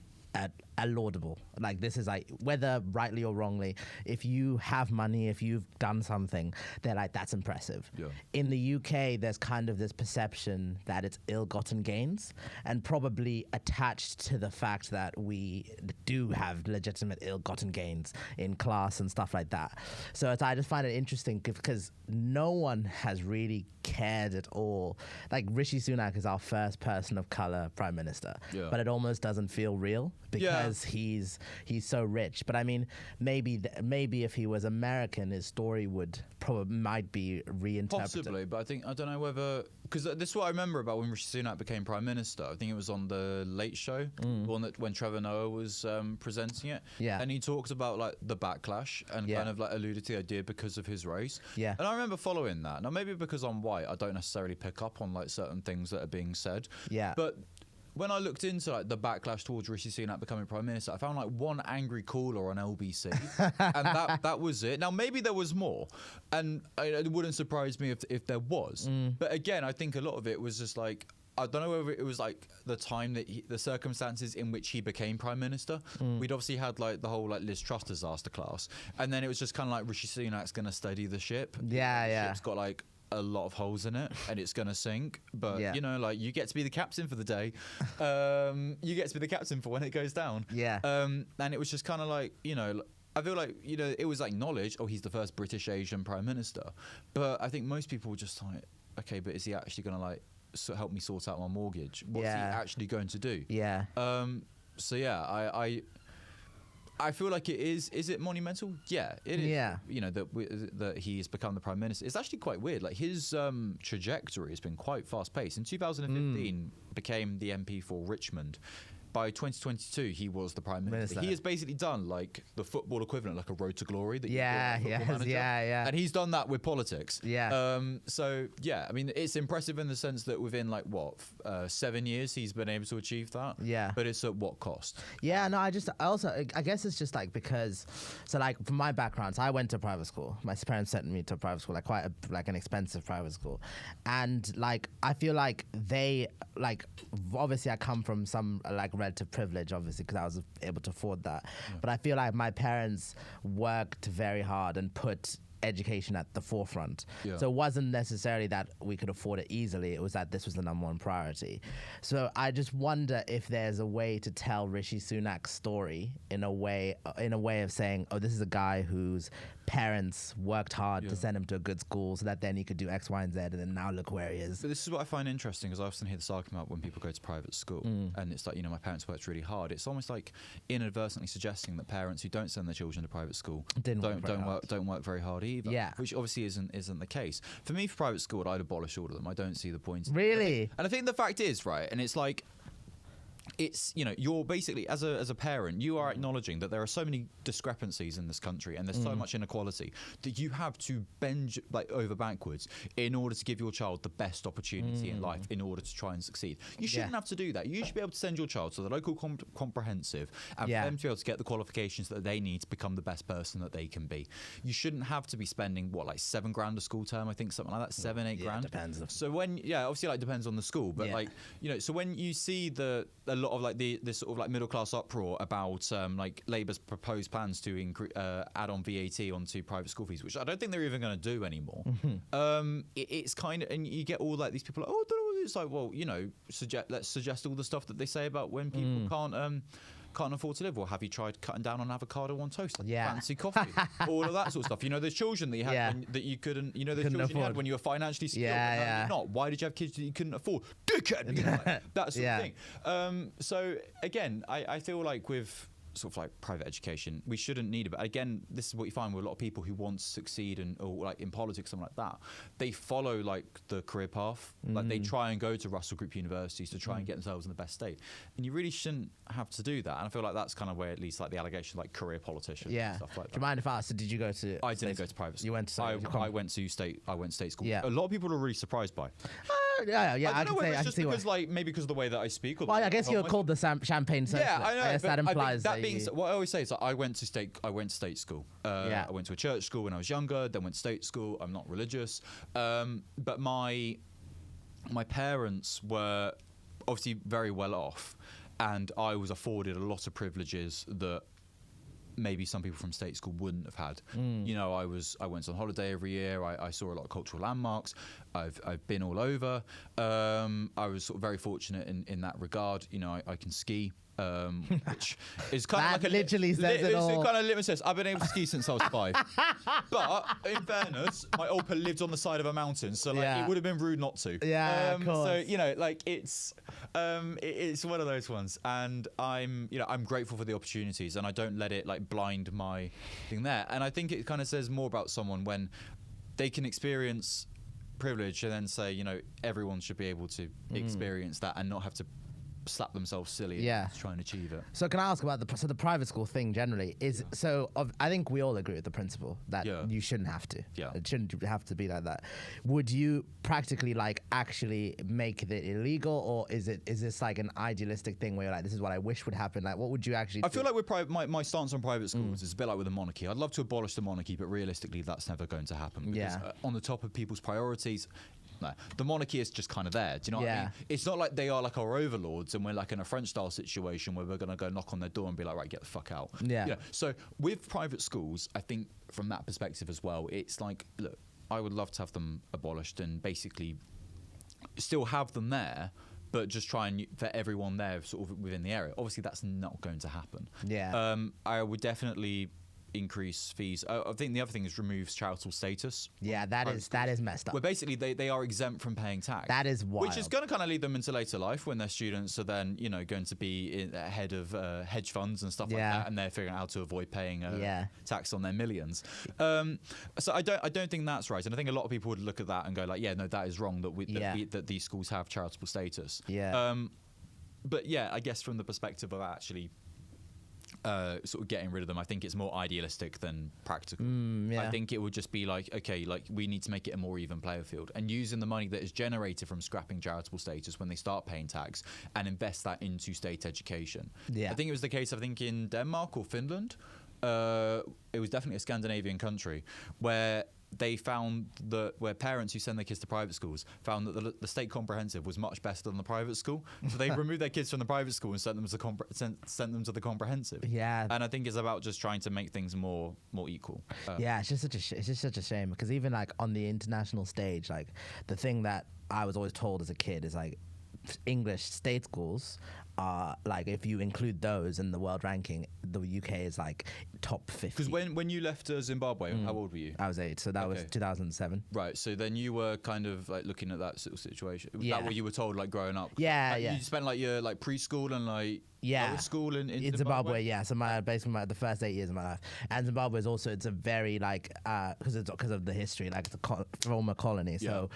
a laudable. Like this is like, whether rightly or wrongly, if you have money, if you've done something, they're like, that's impressive. Yeah. In the UK, there's kind of this perception that it's ill-gotten gains, and probably attached to the fact that we do have legitimate ill-gotten gains in class and stuff like that. So I just find it interesting because no one has really cared at all. Like Rishi Sunak is our first person of color prime minister, but it almost doesn't feel real because he's so rich. But I mean, maybe if he was American, his story might be reinterpreted. Possibly, but I don't know whether, because this is what I remember about when Rishi Sunak became prime minister. I think it was on the Late Show, when Trevor Noah was presenting it. Yeah, and he talked about like the backlash and kind of like alluded to the idea because of his race. Yeah, and I remember following that. Now maybe because I'm white, I don't necessarily pick up on like certain things that are being said. Yeah, but when I looked into like the backlash towards Rishi Sunak becoming prime minister, I found like one angry caller on LBC, and that was it. Now maybe there was more, and it wouldn't surprise me if there was. But again, I think a lot of it was just like, I don't know whether it was like the time that the circumstances in which he became prime minister. We'd obviously had like the whole like Liz Truss disaster class, and then it was just kind of like Rishi Sunak's going to steady the ship. Yeah, the ship's got like a lot of holes in it and it's gonna sink, but like you get to be the captain for the day. You get to be the captain for when it goes down. And it was just kind of like, I feel like, you know, it was acknowledged, oh, he's the first British Asian Prime Minister. But I think most people were just like, okay, but is he actually going to like help me sort out my mortgage? What's he actually going to do? Yeah. So yeah, I feel like it is. Is it monumental? Yeah, it is. Yeah. You know, that he's become the Prime Minister. It's actually quite weird. Like his trajectory has been quite fast paced. In 2015, became the MP for Richmond. By 2022, he was the Prime Minister. He has basically done like the football equivalent, like a road to glory. That and he's done that with politics. Yeah. So yeah, I mean, it's impressive in the sense that within like 7 years, he's been able to achieve that. Yeah. But it's at what cost? Yeah. No, I guess it's just like because, so like from my background, so I went to private school. My parents sent me to private school, like quite an expensive private school, and like I feel like they like obviously I come from some like relative privilege, obviously, because I was able to afford that. Yeah. But I feel like my parents worked very hard and put education at the forefront. Yeah. So it wasn't necessarily that we could afford it easily. It was that this was the number one priority. So I just wonder if there's a way to tell Rishi Sunak's story in a way of saying, oh, this is a guy whose parents worked hard to send him to a good school so that then he could do X, Y, and Z, and then now look where he is. But this is what I find interesting, because I often hear this argument when people go to private school, and it's like, you know, my parents worked really hard. It's almost like inadvertently suggesting that parents who don't send their children to private school don't work very hard either. Yeah. Which obviously isn't the case. For me, for private school, I'd abolish all of them. I don't see the point. Really? And I think the fact is, right, and it's like, it's, you know, you're basically, as a parent, you are acknowledging that there are so many discrepancies in this country and there's so much inequality that you have to bend like over backwards in order to give your child the best opportunity in life in order to try and succeed. You shouldn't have to do that. You should be able to send your child to the local comprehensive and for them to be able to get the qualifications that they need to become the best person that they can be. You shouldn't have to be spending like $7,000 a school term, I think, something like that, 7-8 grand. Depends. So when obviously like depends on the school, but like, you know, so when you see a lot of like this sort of like middle class uproar about like Labour's proposed plans to add on VAT onto private school fees, which I don't think they're even going to do anymore. It's kind of, and you get all like these people like, oh, I don't know. It's like, well, you know, let's suggest all the stuff that they say about when people can't afford to live. Or have you tried cutting down on avocado on toast? Like fancy coffee, all of that sort of stuff. You know, there's children that you had that you couldn't. You know, there's children you had when you were financially skilled. And you're not. Why did you have kids that you couldn't afford? Dickhead. You know, like, that sort of thing. So again, I feel like with sort of like private education, we shouldn't need it. But again, this is what you find with a lot of people who want to succeed or like in politics, something like that. They follow like the career path. Like they try and go to Russell Group universities to try and get themselves in the best state. And you really shouldn't have to do that. And I feel like that's kind of where at least like the allegation like career politicians and stuff like that. Do you mind if I asked, did you go to I didn't go to private school. You went to I went to state school. Yeah. A lot of people are really surprised by. I can say it's just because like maybe because of the way that I speak. Or well, I guess you're called the champagne socialist. Yeah, I know. I guess that implies that being what I always say is that I went to state school. I went to a church school when I was younger. Then went to state school. I'm not religious, but my parents were obviously very well off, and I was afforded a lot of privileges that maybe some people from state school wouldn't have had. You know, I went on holiday every year. I saw a lot of cultural landmarks. I've been all over. I was sort of very fortunate in that regard. You know, I can ski. Which is kind of like literally says it all. It's kind of litmus test. I've been able to ski since I was 5. But in fairness, my old pal lived on the side of a mountain, so like it would have been rude not to. Yeah, of course. So you know, like it's one of those ones, and I'm grateful for the opportunities, and I don't let it like blind my thing there. And I think it kind of says more about someone when they can experience privilege and then say, you know, everyone should be able to experience that and not have to slap themselves silly to try and achieve it. So can I ask about the private school thing generally is I think we all agree with the principle that you shouldn't have to. It shouldn't have to be like that. Would you practically like actually make it illegal, or is this like an idealistic thing where you're like, this is what I wish would happen? Like, what would you actually do? I feel like with my stance on private schools is a bit like with the monarchy. I'd love to abolish the monarchy, but realistically that's never going to happen because on the top of people's priorities, no, the monarchy is just kind of there. Do you know what I mean? It's not like they are like our overlords and we're like in a French-style situation where we're going to go knock on their door and be like, right, get the fuck out. Yeah. You know, so with private schools, I think from that perspective as well, it's like, look, I would love to have them abolished and basically still have them there, but just try and for everyone there sort of within the area. Obviously, that's not going to happen. Yeah. I would definitely increase fees. I think the other thing is removes charitable status. Yeah, that is messed up. Where basically they are exempt from paying tax. That is wild. Which is going to kind of lead them into later life when their students are then, you know, going to be ahead of hedge funds and stuff like that, and they're figuring out how to avoid paying tax on their millions. So I don't think that's right, and I think a lot of people would look at that and go like, yeah, no, that is wrong that these schools have charitable status. Yeah. But yeah, I guess from the perspective of actually sort of getting rid of them, I think it's more idealistic than practical. I think it would just be like, okay, like we need to make it a more even playing field, and using the money that is generated from scrapping charitable status when they start paying tax and invest that into state education. I think it was the case, I think in Denmark or Finland, it was definitely a Scandinavian country where they found that where parents who send their kids to private schools found that the state comprehensive was much better than the private school, so they removed their kids from the private school and sent them to the comprehensive. And I think it's about just trying to make things more equal. It's just such a shame, because even like on the international stage, like the thing that I was always told as a kid is like English state schools are like, if you include those in the world ranking, the UK is like top 50. Because when you left Zimbabwe, how old were you? I was 8, so that was 2007. Right, so then you were kind of like looking at that sort of situation. Was that what you were told like growing up? You spent like your like preschool and like lower school in Zimbabwe. So basically the first 8 years of my life. And Zimbabwe is also, it's a very like because of the history, like it's a former colony, so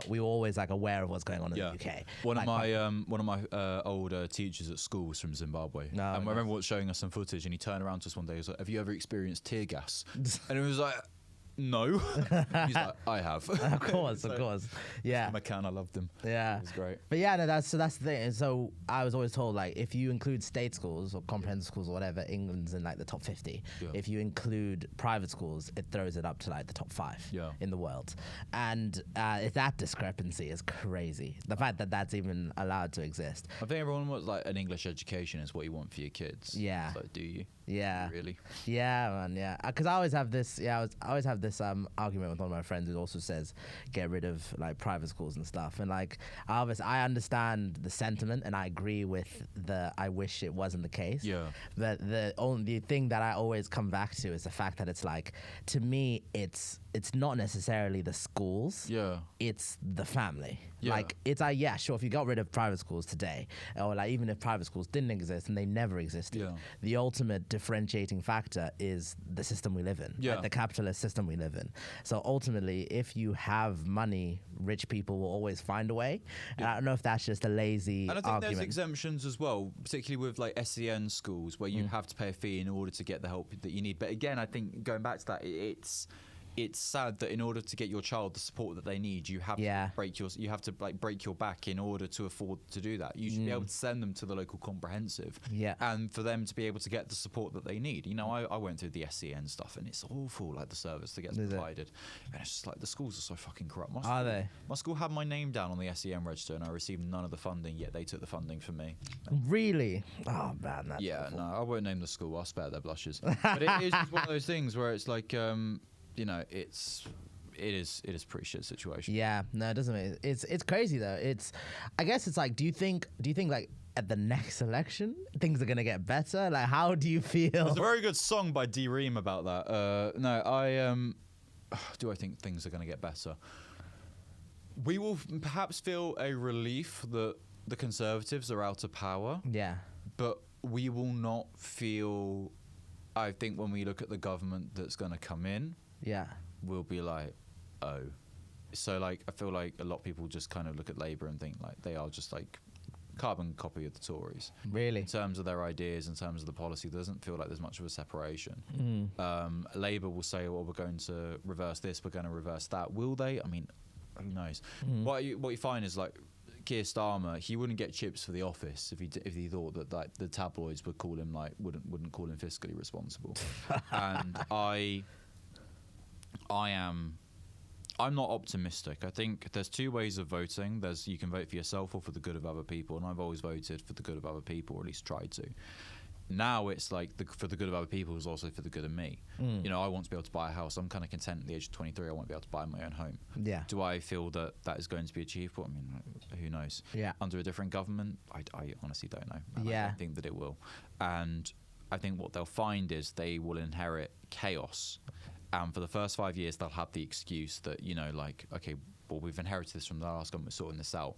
we were always like aware of what's going on in the UK. One of my older teachers at school was from Zimbabwe, and I remember showing us some footage, and he turned around to us one day. He was like, "Have you ever experienced tear gas?" And it was like, no. He's like, I have. Of course. Yeah. McCann, I loved him. Yeah. It was great. But yeah, no, that's the thing. And so I was always told, like, if you include state schools or comprehensive schools or whatever, England's in like the top 50. Yeah. If you include private schools, it throws it up to like the top 5 in the world. And that discrepancy is crazy. The fact that that's even allowed to exist. I think everyone wants like an English education is what you want for your kids. Yeah. So do you? Yeah. Really? Yeah, man. Yeah. Because I always have this. I always have this argument with one of my friends who also says get rid of like private schools and stuff. And like, I understand the sentiment and I agree with I wish it wasn't the case. Yeah. But the only thing that I always come back to is the fact that it's like, to me, it's not necessarily the schools. Yeah. It's the family. Yeah. Like, it's sure, if you got rid of private schools today, or like even if private schools didn't exist and they never existed, the ultimate differentiating factor is the system we live in, like the capitalist system we live in. So ultimately, if you have money, rich people will always find a way. And I don't know if that's just a lazy argument. And I think there's exemptions as well, particularly with like SEN schools, where you have to pay a fee in order to get the help that you need. But again, I think going back to that, it's sad that in order to get your child the support that they need, you have to break your back in order to afford to do that. You should be able to send them to the local comprehensive, and for them to be able to get the support that they need. You know, I went through the SEN stuff, and it's awful, like the service that gets provided, and it's just like the schools are so fucking corrupt. My school had my name down on the SEN register, and I received none of the funding, yet they took the funding from me. Really? Oh man, that's awful. No, I won't name the school. I'll spare their blushes. But it is just one of those things where it's like, you know, it is a pretty shit situation. Yeah, no, it doesn't. It's crazy though. I guess it's like, do you think like at the next election things are gonna get better? Like, how do you feel? There's a very good song by D Ream about that. Do I think things are gonna get better? We will perhaps feel a relief that the Conservatives are out of power. Yeah, but we will not feel. I think when we look at the government that's gonna come in. Yeah, we'll be like, oh. So like, I feel like a lot of people just kind of look at Labour and think like they are just like carbon copy of the Tories. Really? In terms of their ideas, in terms of the policy, there doesn't feel like there's much of a separation. Labour will say, well, we're going to reverse this, we're going to reverse that. Will they? I mean, who knows? What you find is like, Keir Starmer, he wouldn't get chips for the office if he thought that like the tabloids would call him like wouldn't call him fiscally responsible. And I'm not optimistic. I think there's two ways of voting. You can vote for yourself or for the good of other people, and I've always voted for the good of other people, or at least tried to. Now it's like for the good of other people is also for the good of me. You know, I want to be able to buy a house. I'm kind of content at the age of 23. I want to be able to buy my own home. Yeah. Do I feel that is going to be achievable? I mean, who knows? Yeah. Under a different government, I honestly don't know. I don't think that it will. And I think what they'll find is they will inherit chaos. And for the first 5 years, they'll have the excuse that, like, okay, well, we've inherited this from the last government, sorting this out.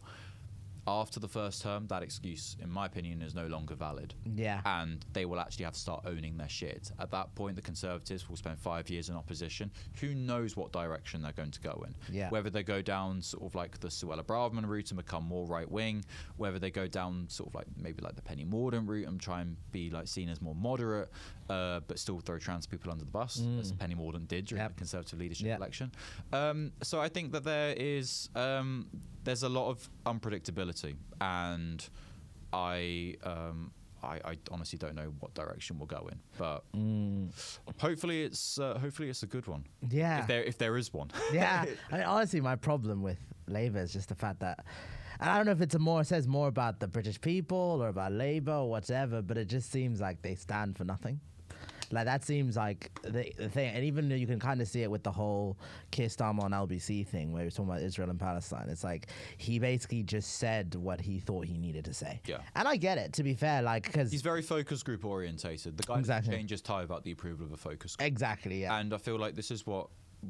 After the first term, that excuse, in my opinion, is no longer valid. Yeah. And they will actually have to start owning their shit. At that point, the Conservatives will spend 5 years in opposition. Who knows what direction they're going to go in? Yeah. Whether they go down sort of like the Suella Braverman route and become more right-wing, whether they go down sort of like maybe like the Penny Mordaunt route and try and be like seen as more moderate, but still throw trans people under the bus, as Penny Mordaunt did during the Conservative leadership election. So I think that there's a lot of unpredictability, and I honestly don't know what direction we'll go in, but hopefully it's a good one. Yeah, if there is one. Yeah, I mean, honestly, my problem with Labour is just the fact that, and I don't know if it says more about the British people or about Labour or whatever, but it just seems like they stand for nothing. Like, that seems like the thing. And even you can kind of see it with the whole Keir Starmer on LBC thing where he was talking about Israel and Palestine. It's like he basically just said what he thought he needed to say. Yeah. And I get it, to be fair, like, because he's very focus group orientated. The guy that changes tie about the approval of a focus group. Exactly, yeah. And I feel like this is what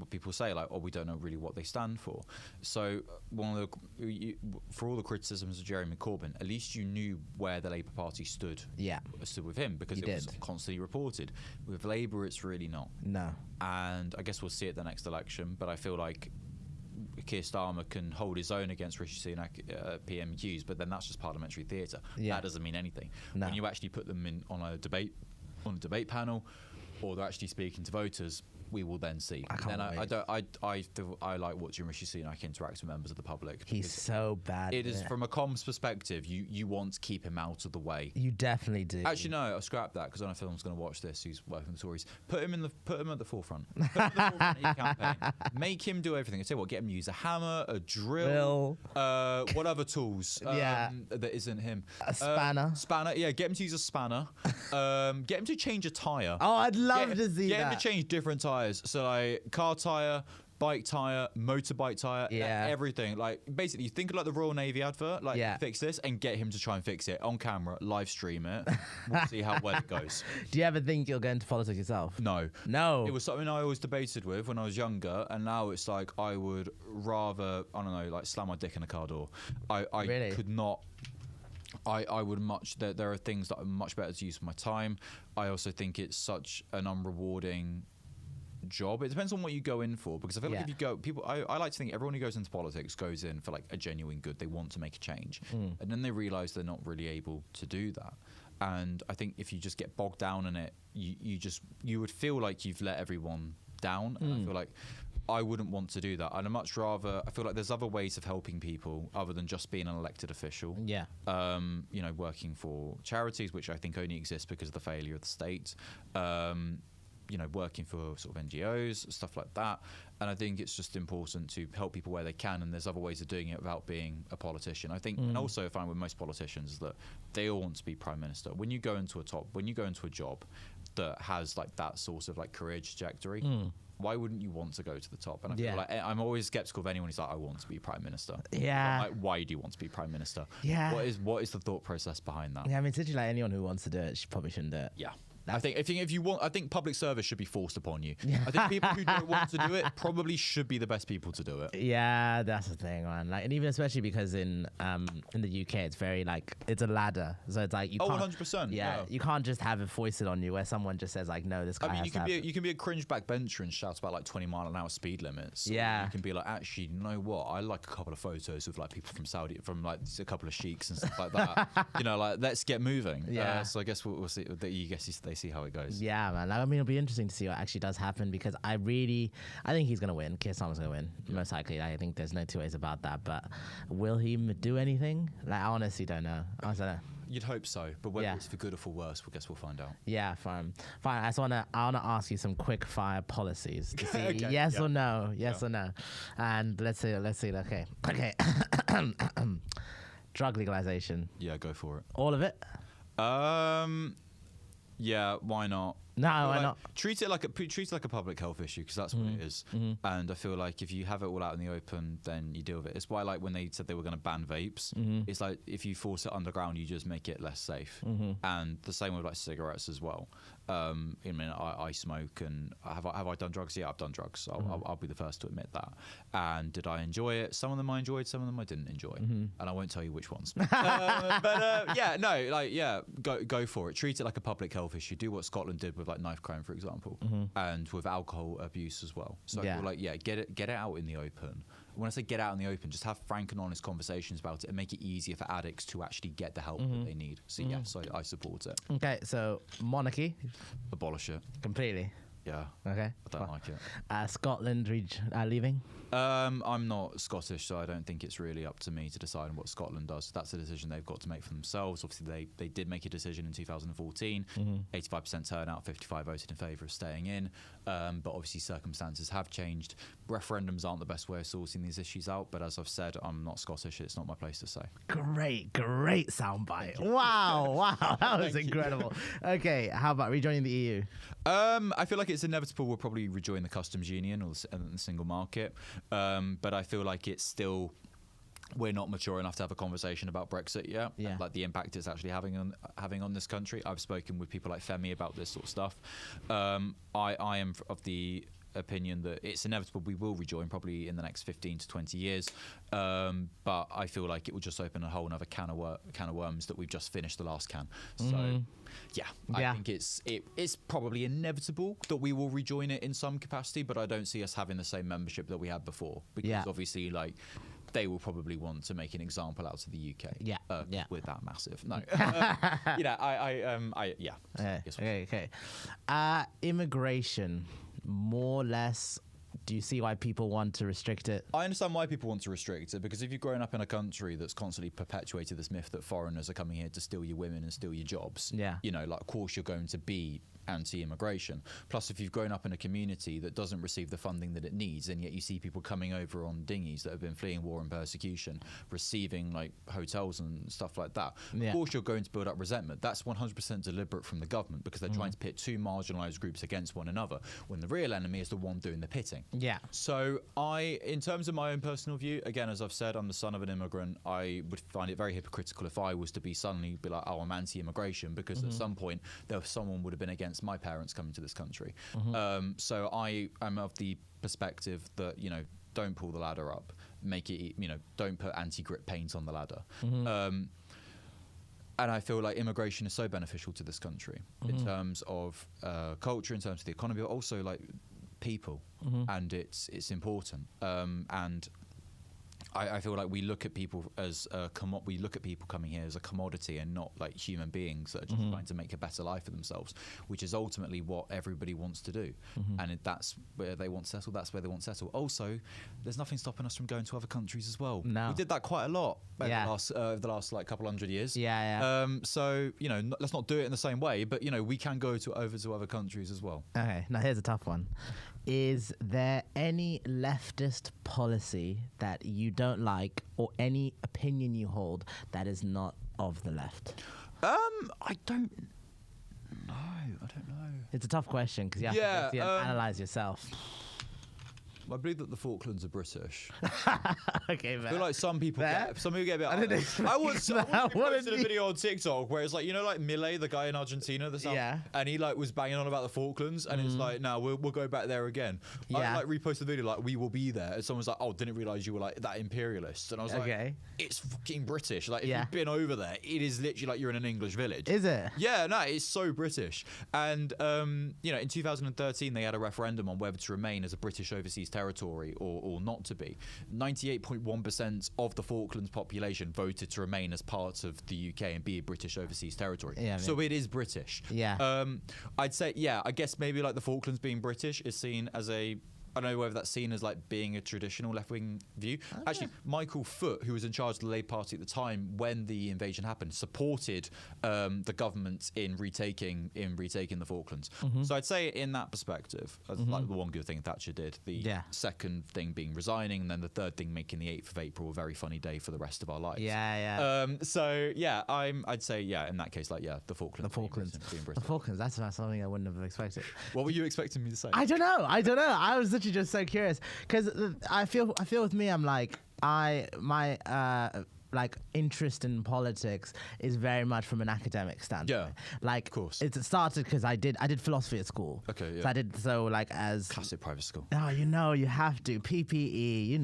people say, like, oh, we don't know really what they stand for. So for all the criticisms of Jeremy Corbyn, at least you knew where the Labour Party stood with him, because it was constantly reported. With Labour, it's really not. No. And I guess we'll see at the next election, but I feel like Keir Starmer can hold his own against Rishi Sunak PMQs, but then that's just parliamentary theatre. That doesn't mean anything. No. When you actually put them in on a debate panel, or they're actually speaking to voters, we will then see. I like watching Rishi Sunak interact with members of the public. He's so bad. It is, from a comms perspective, you want to keep him out of the way. You definitely do. Actually, no, I'll scrap that, because I know Phil's going to watch this. Who's working with the Tories. Put him at the forefront. Put him at the forefront of your campaign. Make him do everything. I tell you what, get him to use a hammer, a drill, what other tools that isn't him? A spanner. Spanner, yeah. Get him to use a spanner. Get him to change a tyre. Oh, I'd love to see that. Get him to change different tyres. So like car tyre, bike tyre, motorbike tyre, everything. Like, basically, think of like the Royal Navy advert, like, fix this, and get him to try and fix it on camera, live stream it. We'll see how well it goes. Do you ever think you'll go into politics yourself? No. No. It was something I always debated with when I was younger, and now it's like I would rather, I don't know, like slam my dick in a car door. I really? could not. I would much. There are things that are much better to use for my time. I also think it's such an unrewarding job. It depends on what you go in for, because I feel like if you go, I like to think everyone who goes into politics goes in for like a genuine good. They want to make a change, and then they realise they're not really able to do that. And I think if you just get bogged down in it, you would feel like you've let everyone down. And I feel like I wouldn't want to do that. I'd much rather, I feel like there's other ways of helping people other than just being an elected official. Yeah. Working for charities, which I think only exist because of the failure of the state. Working for sort of NGOs, stuff like that. And I think it's just important to help people where they can, and there's other ways of doing it without being a politician. I think, and also I find with most politicians that they all want to be prime minister. When you go into a job that has like that sort of like career trajectory, why wouldn't you want to go to the top? And I feel like I'm always skeptical of anyone who's like, I want to be prime minister. Yeah. Like, why do you want to be prime minister? Yeah. What is the thought process behind that? Yeah, I mean, essentially, like, anyone who wants to do it probably shouldn't do it. Yeah. I think if you want, I think public service should be forced upon you. I think people who don't want to do it probably should be the best people to do it. Yeah, that's the thing, man. Like, and even especially because in the UK, it's very like, it's a ladder, so it's like you can't. 100%. Yeah, you can't just have it foisted on you where someone just says like, no, this guy. You can be a cringe backbencher and shout about like 20-mile-an-hour speed limits. Yeah, you can be like, actually, you know what? I like a couple of photos of like people from Saudi, from like a couple of sheiks and stuff like that. Like, let's get moving. Yeah. So I guess we'll see. They see how it goes. Yeah, man. I mean, it'll be interesting to see what actually does happen, because I think he's going to win. Keir Starmer's going to win, most likely. I think there's no two ways about that. But will he do anything? Like, I honestly don't know. You'd hope so, but whether it's for good or for worse, I guess we'll find out. Yeah, fine. I wanna ask you some quick fire policies to see yes or no, or no, and let's see. Okay. Drug legalization. Yeah, go for it. All of it. Yeah, why not? No, Well, why like, not? treat it like a public health issue, because that's what it is. And I feel like if you have it all out in the open, then you deal with it. It's why, like, when they said they were going to ban vapes, it's like if you force it underground, you just make it less safe. And the same with like cigarettes as well. I mean, I smoke, and have I done drugs? Yeah, I've done drugs. I'll be the first to admit that. And did I enjoy it? Some of them I enjoyed, some of them I didn't enjoy, and I won't tell you which ones. Yeah, no, like, yeah, go for it. Treat it like a public health issue. Do what Scotland did with like knife crime, for example, and with alcohol abuse as well. So I feel like, yeah, get it out in the open. When I say get out in the open, just have frank and honest conversations about it and make it easier for addicts to actually get the help that they need. So yes, I support it. Okay, so monarchy, Abolish it. completely. Yeah. Okay. I don't like it. Scotland leaving. I'm not Scottish, so I don't think it's really up to me to decide on what Scotland does. That's a decision they've got to make for themselves. Obviously, they did make a decision in 2014. 85% turnout, 55 voted in favour of staying in. But obviously, circumstances have changed. Referendums aren't the best way of sorting these issues out. But as I've said, I'm not Scottish. It's not my place to say. Great soundbite. Wow, that was incredible. Okay, how about rejoining the EU? I feel like it's inevitable we'll probably rejoin the customs union or the single market. But I feel like it's still, we're not mature enough to have a conversation about Brexit yet. Yeah. And, like, the impact it's actually having on this country. I've spoken with people like Femi about this sort of stuff. I am of the opinion that it's inevitable we will rejoin probably in the next 15 to 20 years, but I feel like it will just open a whole another can of worms that we've just finished the last can. So I think it's probably inevitable that we will rejoin it in some capacity, but I don't see us having the same membership that we had before, because obviously, like, they will probably want to make an example out of the UK. With that massive. No. Okay. Immigration, more or less. Do you see why people want to restrict it? I understand why people want to restrict it, because if you've grown up in a country that's constantly perpetuated this myth that foreigners are coming here to steal your women and steal your jobs, you know, like, of course you're going to be anti-immigration. Plus, if you've grown up in a community that doesn't receive the funding that it needs, and yet you see people coming over on dinghies that have been fleeing war and persecution, receiving like hotels and stuff like that, of course you're going to build up resentment. That's 100% deliberate from the government, because they're trying to pit two marginalised groups against one another, when the real enemy is the one doing the pitting. So in terms of my own personal view, again, as I've said, I'm the son of an immigrant. I would find it very hypocritical if I was to suddenly be like, oh, I'm anti-immigration, because at some point someone would have been against my parents coming to this country. So I am of the perspective that, you know, don't pull the ladder up, make it, you know, don't put anti-grip paint on the ladder. And I feel like immigration is so beneficial to this country in terms of culture, in terms of the economy, but also like people, and it's important. And I feel like we look at people as we look at people coming here as a commodity, and not like human beings that are just trying to make a better life for themselves, which is ultimately what everybody wants to do. And if that's where they want to settle, that's where they want to settle. Also, there's nothing stopping us from going to other countries as well. No. We did that quite a lot over the last like couple hundred years. So, you know, let's not do it in the same way, but, you know, we can go over to other countries as well. Okay, now here's a tough one. Is there any leftist policy that you don't like, or any opinion you hold that is not of the left? I don't know. It's a tough question, because you have to analyze yourself. I believe that the Falklands are British. Okay, man. I feel like some people get a bit. I was posted a video on TikTok where it's like, you know, like Millet, the guy in Argentina, and he like was banging on about the Falklands, and it's like, no, we'll go back there again. I like reposted the video like, we will be there, and someone's like, oh, didn't realise you were like that imperialist, and I was like, it's fucking British. Like, if you've been over there, it is literally like you're in an English village. Is it? Yeah, no, it's so British. And you know, in 2013 they had a referendum on whether to remain as a British overseas territory or not to be. 98.1% of the Falklands population voted to remain as part of the UK and be a British overseas territory. So it is British. I'd say, I guess maybe like the Falklands being British is seen as a I don't know whether that's seen as like being a traditional left-wing view. Actually, Michael Foot, who was in charge of the Labour Party at the time when the invasion happened, supported the government in retaking the Falklands. So I'd say in that perspective, as like the one good thing Thatcher did, the second thing being resigning, and then the third thing making the 8th of April a very funny day for the rest of our lives. So yeah, I'd say in that case, like the Falklands. The Falklands. That's something I wouldn't have expected. What were you expecting me to say? I don't know. I was literally just so curious because I feel with me, I'm like like interest in politics is very much from an academic standpoint. Like, of course. It started because I did philosophy at school. Okay, yeah. So I did like as classic private school. Oh, you have to PPE,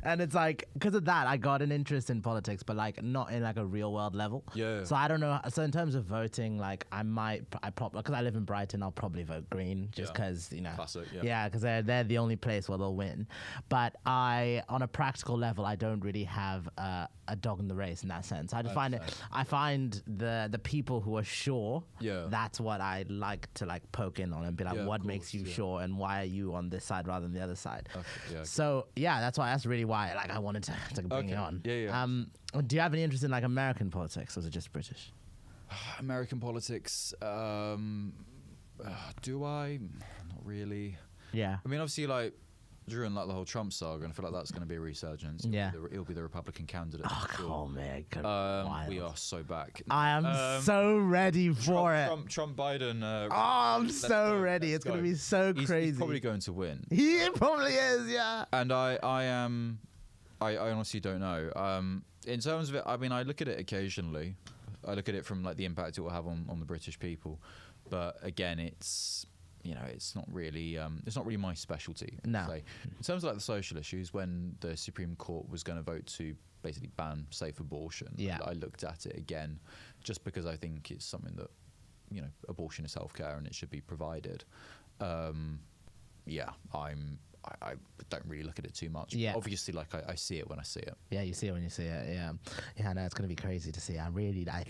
and it's like because of that I got an interest in politics, but like not in like a real world level. Yeah. So I don't know. So in terms of voting, like I probably because I live in Brighton, I'll probably vote Green just because Classic. Yeah, because they're the only place where they'll win. But on a practical level, I don't really have a dog in the race in that sense. I find the people who are sure. That's what I like to like poke in on and be like, what makes you sure, and why are you on this side rather than the other side? So that's really why like I wanted to bring it on. Do you have any interest in like American politics, or is it just British? American politics. Do I? Not really. Yeah. I mean, obviously, like during like the whole Trump saga, and I feel like that's going to be a resurgence. It'll be the Republican candidate. Oh, come on, man. We are so back. I am so ready for it. Trump Biden. I'm so ready. It's going to be so crazy. He's probably going to win. He probably is, yeah. And I honestly don't know. In terms of it, I mean, I look at it occasionally. I look at it from like the impact it will have on the British people. But again, it's not really my specialty. No. Say. In terms of like the social issues, when the Supreme Court was going to vote to basically ban safe abortion, I looked at it again, just because I think it's something that, abortion is healthcare and it should be provided. I don't really look at it too much. Yeah. Obviously, like I see it when I see it. Yeah, you see it when you see it. Yeah. Yeah, no, it's going to be crazy to see. I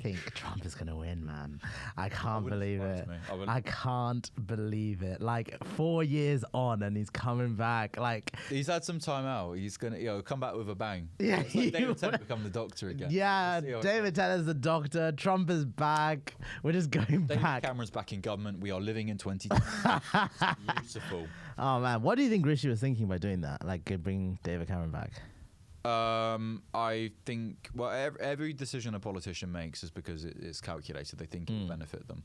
think Trump is going to win, man. I can't believe it. I can't believe it. Like 4 years on and he's coming back. Like he's had some time out. He's going to come back with a bang. Yeah. It's like David Tennant become the Doctor again. Yeah, David Tennant's the Doctor. Trump is back. We're just going back. David Cameron's back in government. We are living in 2020. Beautiful. Oh man, what do you think Rishi was thinking by doing that? Like bring David Cameron back? I think every decision a politician makes is because it's calculated. They think it will benefit them.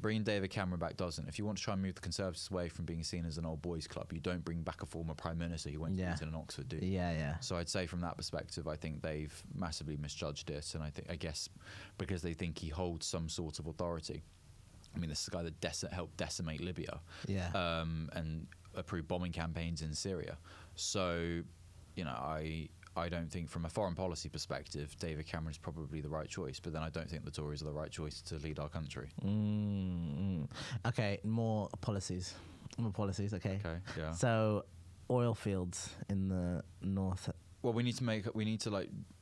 Bringing David Cameron back doesn't. If you want to try and move the Conservatives away from being seen as an old boys club, you don't bring back a former Prime Minister who went to Eton and Oxford, do you? Yeah. So I'd say from that perspective, I think they've massively misjudged it, and I guess because they think he holds some sort of authority. I mean, this is the guy that helped decimate Libya. And approved bombing campaigns in Syria. So, I don't think from a foreign policy perspective, David Cameron is probably the right choice. But then I don't think the Tories are the right choice to lead our country. Okay, more policies. Okay. Yeah. So, oil fields in the north. Well, we need to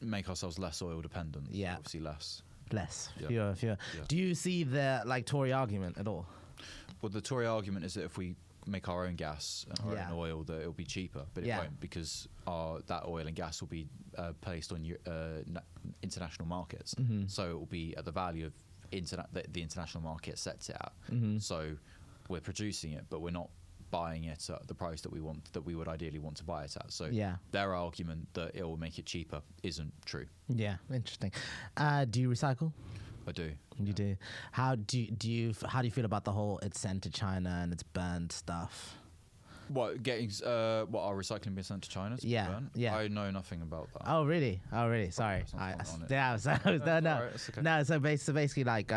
make ourselves less oil dependent. Yeah. Obviously, less. Fewer. Do you see the Tory argument at all? Well, the Tory argument is that if we make our own gas and our own oil, that it'll be cheaper, but it won't, because that oil and gas will be placed on international markets. So it will be at the value of the international market sets it at. So we're producing it, but we're not buying it at the price that we would ideally want to buy it at. So their argument that it will make it cheaper isn't true. Yeah, interesting. Do you recycle? I do. You do. How do you feel about the whole it's sent to China and it's burned stuff? What our recycling being sent to China? Yeah. I know nothing about that. Oh really? Sorry. No. So basically, like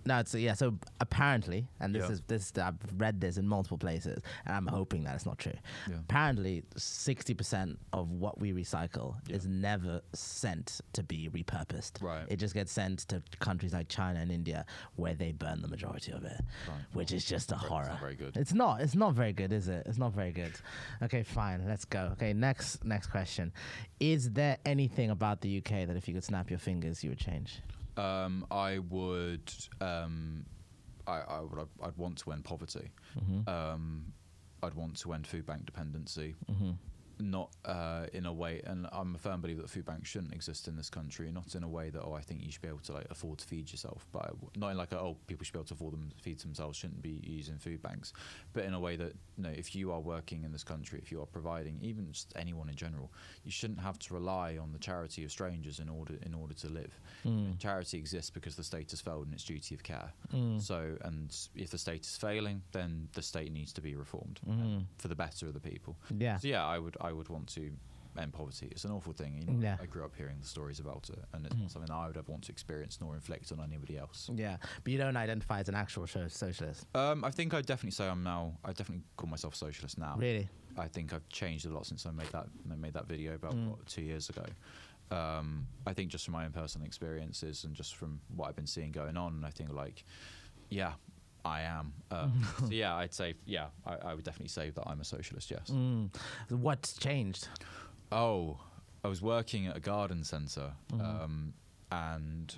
No, so apparently, and this I've read this in multiple places, and I'm hoping that it's not true. Yeah. Apparently, 60% of what we recycle is never sent to be repurposed. Right. It just gets sent to countries like China and India, where they burn the majority of it, which is just a horror. It's not very good. It's not very good, is it? It's not very good. Okay, fine. Let's go. Okay, next question. Is there anything about the UK that if you could snap your fingers, you would change? I would. I'd want to end poverty. I'd want to end food bank dependency. Mm-hmm. Not in a way, and I'm a firm believer that food banks shouldn't exist in this country. Not in a way that I think you should be able to like afford to feed yourself, but not in like people should be able to afford them feed themselves, shouldn't be using food banks, but in a way that if you are working in this country, if you are providing, even just anyone in general, you shouldn't have to rely on the charity of strangers in order to live. Charity exists because the state has failed in its duty of care. So, and if the state is failing, then the state needs to be reformed for the better of the people. Yeah. So yeah, I would want to end poverty. It's an awful thing. I grew up hearing the stories about it, and it's not something that I would ever want to experience nor inflict on anybody else. Yeah, but you don't identify as an actual socialist. I think I'd definitely say I definitely call myself a socialist now. Really? I think I've changed a lot since I made that video about 2 years ago. I think just from my own personal experiences and just from what I've been seeing going on, I think I am. So yeah, I'd say, I would definitely say that I'm a socialist, yes. What's changed? Oh, I was working at a garden centre, and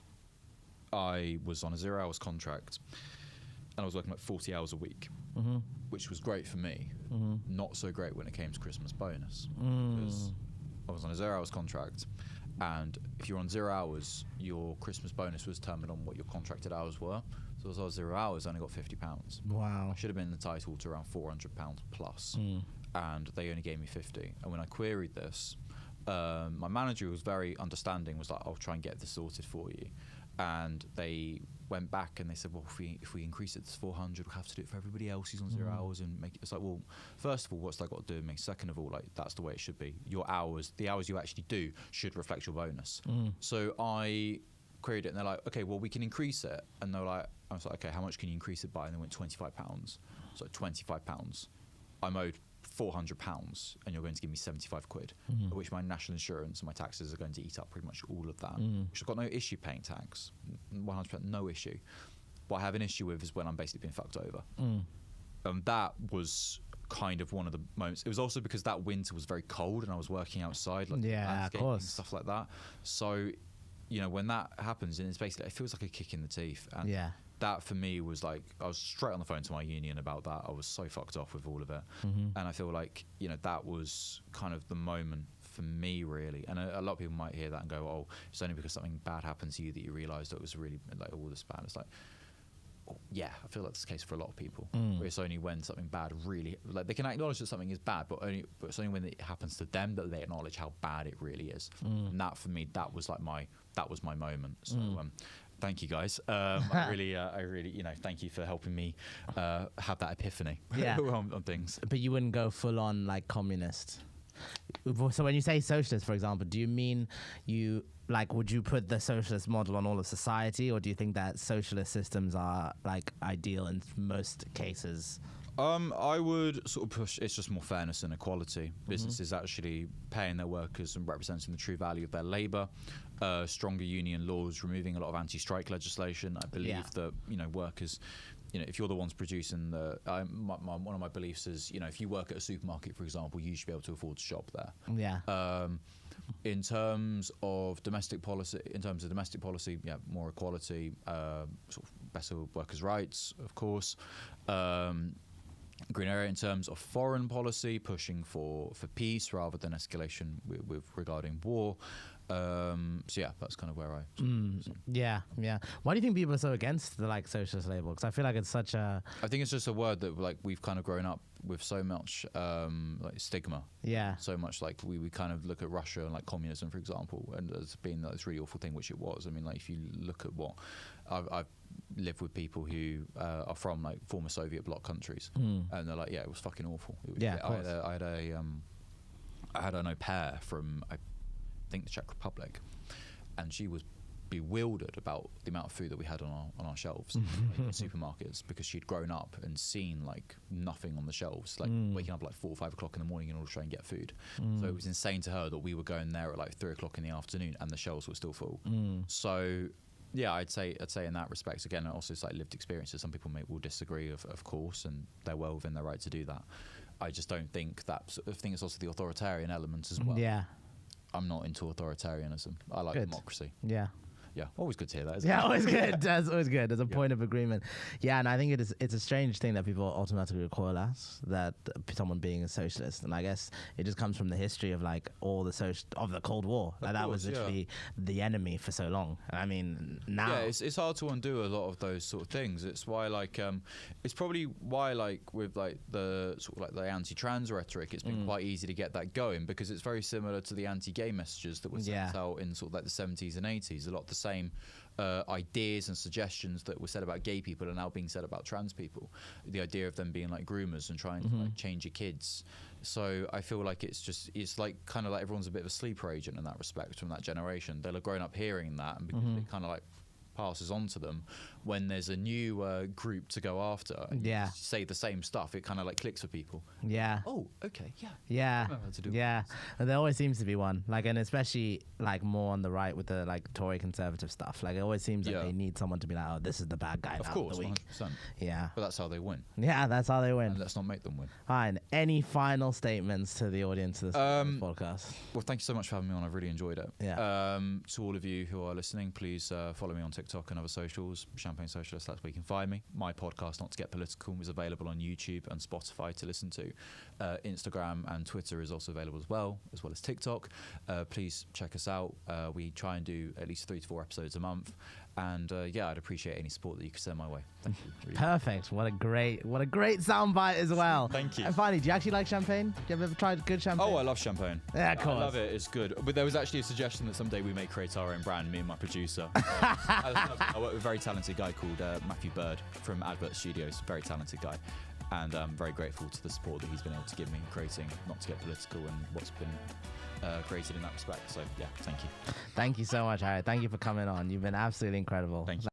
I was on a 0 hours contract, and I was working like 40 hours a week, which was great for me. Not so great when it came to Christmas bonus, because I was on a 0 hours contract, and if you're on 0 hours, your Christmas bonus was determined on what your contracted hours were. So as I was 0 hours, I only got £50. Wow. I should have been entitled to around £400 plus, and they only gave me 50. And when I queried this, my manager was very understanding, was like, I'll try and get this sorted for you. And they went back and they said, well, if we increase it to 400, we'll have to do it for everybody else who's on 0 hours and make it. It's like, well, first of all, what's that got to do with me? Second of all, like, that's the way it should be. Your hours, the hours you actually do should reflect your bonus. So I queried it, and they're like, okay, well, we can increase it. And they're like, I was like, okay, how much can you increase it by? And they went £25. So £25. I'm owed £400, and you're going to give me 75 quid, of which my national insurance and my taxes are going to eat up pretty much all of that, which I've got no issue paying tax, 100% no issue. What I have an issue with is when I'm basically being fucked over. That was kind of one of the moments. It was also because that winter was very cold and I was working outside, like landscaping and stuff like that. So, when that happens, and it's basically, it feels like a kick in the teeth. And that for me was like, I was straight on the phone to my union about that. I was so fucked off with all of it. And I feel like, that was kind of the moment for me, really. And a lot of people might hear that and go, oh, it's only because something bad happened to you that you realised that it was really like all this bad. It's like, yeah, I feel like that's the case for a lot of people. Where it's only when something bad really, like, they can acknowledge that something is bad, but it's only when it happens to them that they acknowledge how bad it really is. And that for me, that was my moment. So thank you guys. I really, thank you for helping me have that epiphany on things. But you wouldn't go full on like communist. So when you say socialist, for example, do you mean would you put the socialist model on all of society, or do you think that socialist systems are like ideal in most cases? I would sort of push, it's just more fairness and equality. Businesses actually paying their workers and representing the true value of their labour. Stronger union laws, removing a lot of anti-strike legislation. I believe that, workers, if you're the ones producing one of my beliefs is, if you work at a supermarket, for example, you should be able to afford to shop there. Yeah. In terms of domestic policy, more equality, sort of better workers' rights, of course. Green area in terms of foreign policy, pushing for peace rather than escalation with regarding war. So yeah, that's kind of where I. Yeah. Why do you think people are so against the socialist label? Because I feel like it's such a. I think it's just a word that we've kind of grown up with so much stigma. Yeah. So much we kind of look at Russia and communism, for example, and as being this really awful thing, which it was. I mean, if you look at what I've lived with people who are from former Soviet bloc countries, and they're like, yeah, it was fucking awful. I had an au pair from I think the Czech Republic, and she was bewildered about the amount of food that we had on our shelves in supermarkets, because she'd grown up and seen nothing on the shelves, waking up 4 or 5 o'clock in the morning in order to try and get food. So it was insane to her that we were going there at 3 o'clock in the afternoon and the shelves were still full. So yeah, I'd say in that respect, again, also it's lived experiences. Some people will disagree, of course, and they're well within their right to do that. I just don't think that. I think it's also the authoritarian element as well. Yeah. I'm not into authoritarianism. I like democracy. Yeah. Yeah, always good to hear that. Isn't Yeah, it? always good. That's always good. There's a point of agreement. Yeah, and I think it's a strange thing that people automatically recoil as that someone being a socialist, and I guess it just comes from the history of like all the of the Cold War. Like that was literally the enemy for so long. I mean, now it's hard to undo a lot of those sort of things. It's why it's probably why with the sort of like the anti-trans rhetoric, it's been quite easy to get that going, because it's very similar to the anti-gay messages that were sent out in sort of like the 70s and 80s. A lot of the same ideas and suggestions that were said about gay people are now being said about trans people. The idea of them being like groomers and trying to like change your kids. So I feel like it's like kind of like everyone's a bit of a sleeper agent in that respect from that generation. They'll have grown up hearing that, and because it kind of like passes on to them, when there's a new group to go after and you say the same stuff, it kind of like clicks for people. Oh, okay, I remember how to do and there always seems to be one, like, and especially like more on the right with the like Tory conservative stuff. Like it always seems like they need someone to be like, oh, this is the bad guy. Of course, of the week. 100%. Yeah, but that's how they win. Yeah, that's how they win. And let's not make them win. Fine. Any final statements to the audience of this podcast? Well, thank you so much for having me on. I've really enjoyed it. To all of you who are listening, please follow me on TikTok and other socials. Champagne Socialist, that's where you can find me. My podcast, Not to Get Political, is available on YouTube and Spotify to listen to. Instagram and Twitter is also available as well as TikTok. Please check us out. We try and do at least 3 to 4 episodes a month. And I'd appreciate any support that you could send my way. Thank you. Really. Perfect. What a great soundbite as well. Thank you. And finally, do you actually like champagne? Do you ever tried good champagne? Oh, I love champagne. Yeah, of course. I love it. It's good. But there was actually a suggestion that someday we may create our own brand, me and my producer. I work with a very talented guy called Matthew Bird from Advert Studios. Very talented guy. And I'm very grateful to the support that he's been able to give me in creating Not to Get Political and what's been created in that respect. So, yeah, thank you. Thank you so much, Harry. Thank you for coming on. You've been absolutely incredible. Thank you.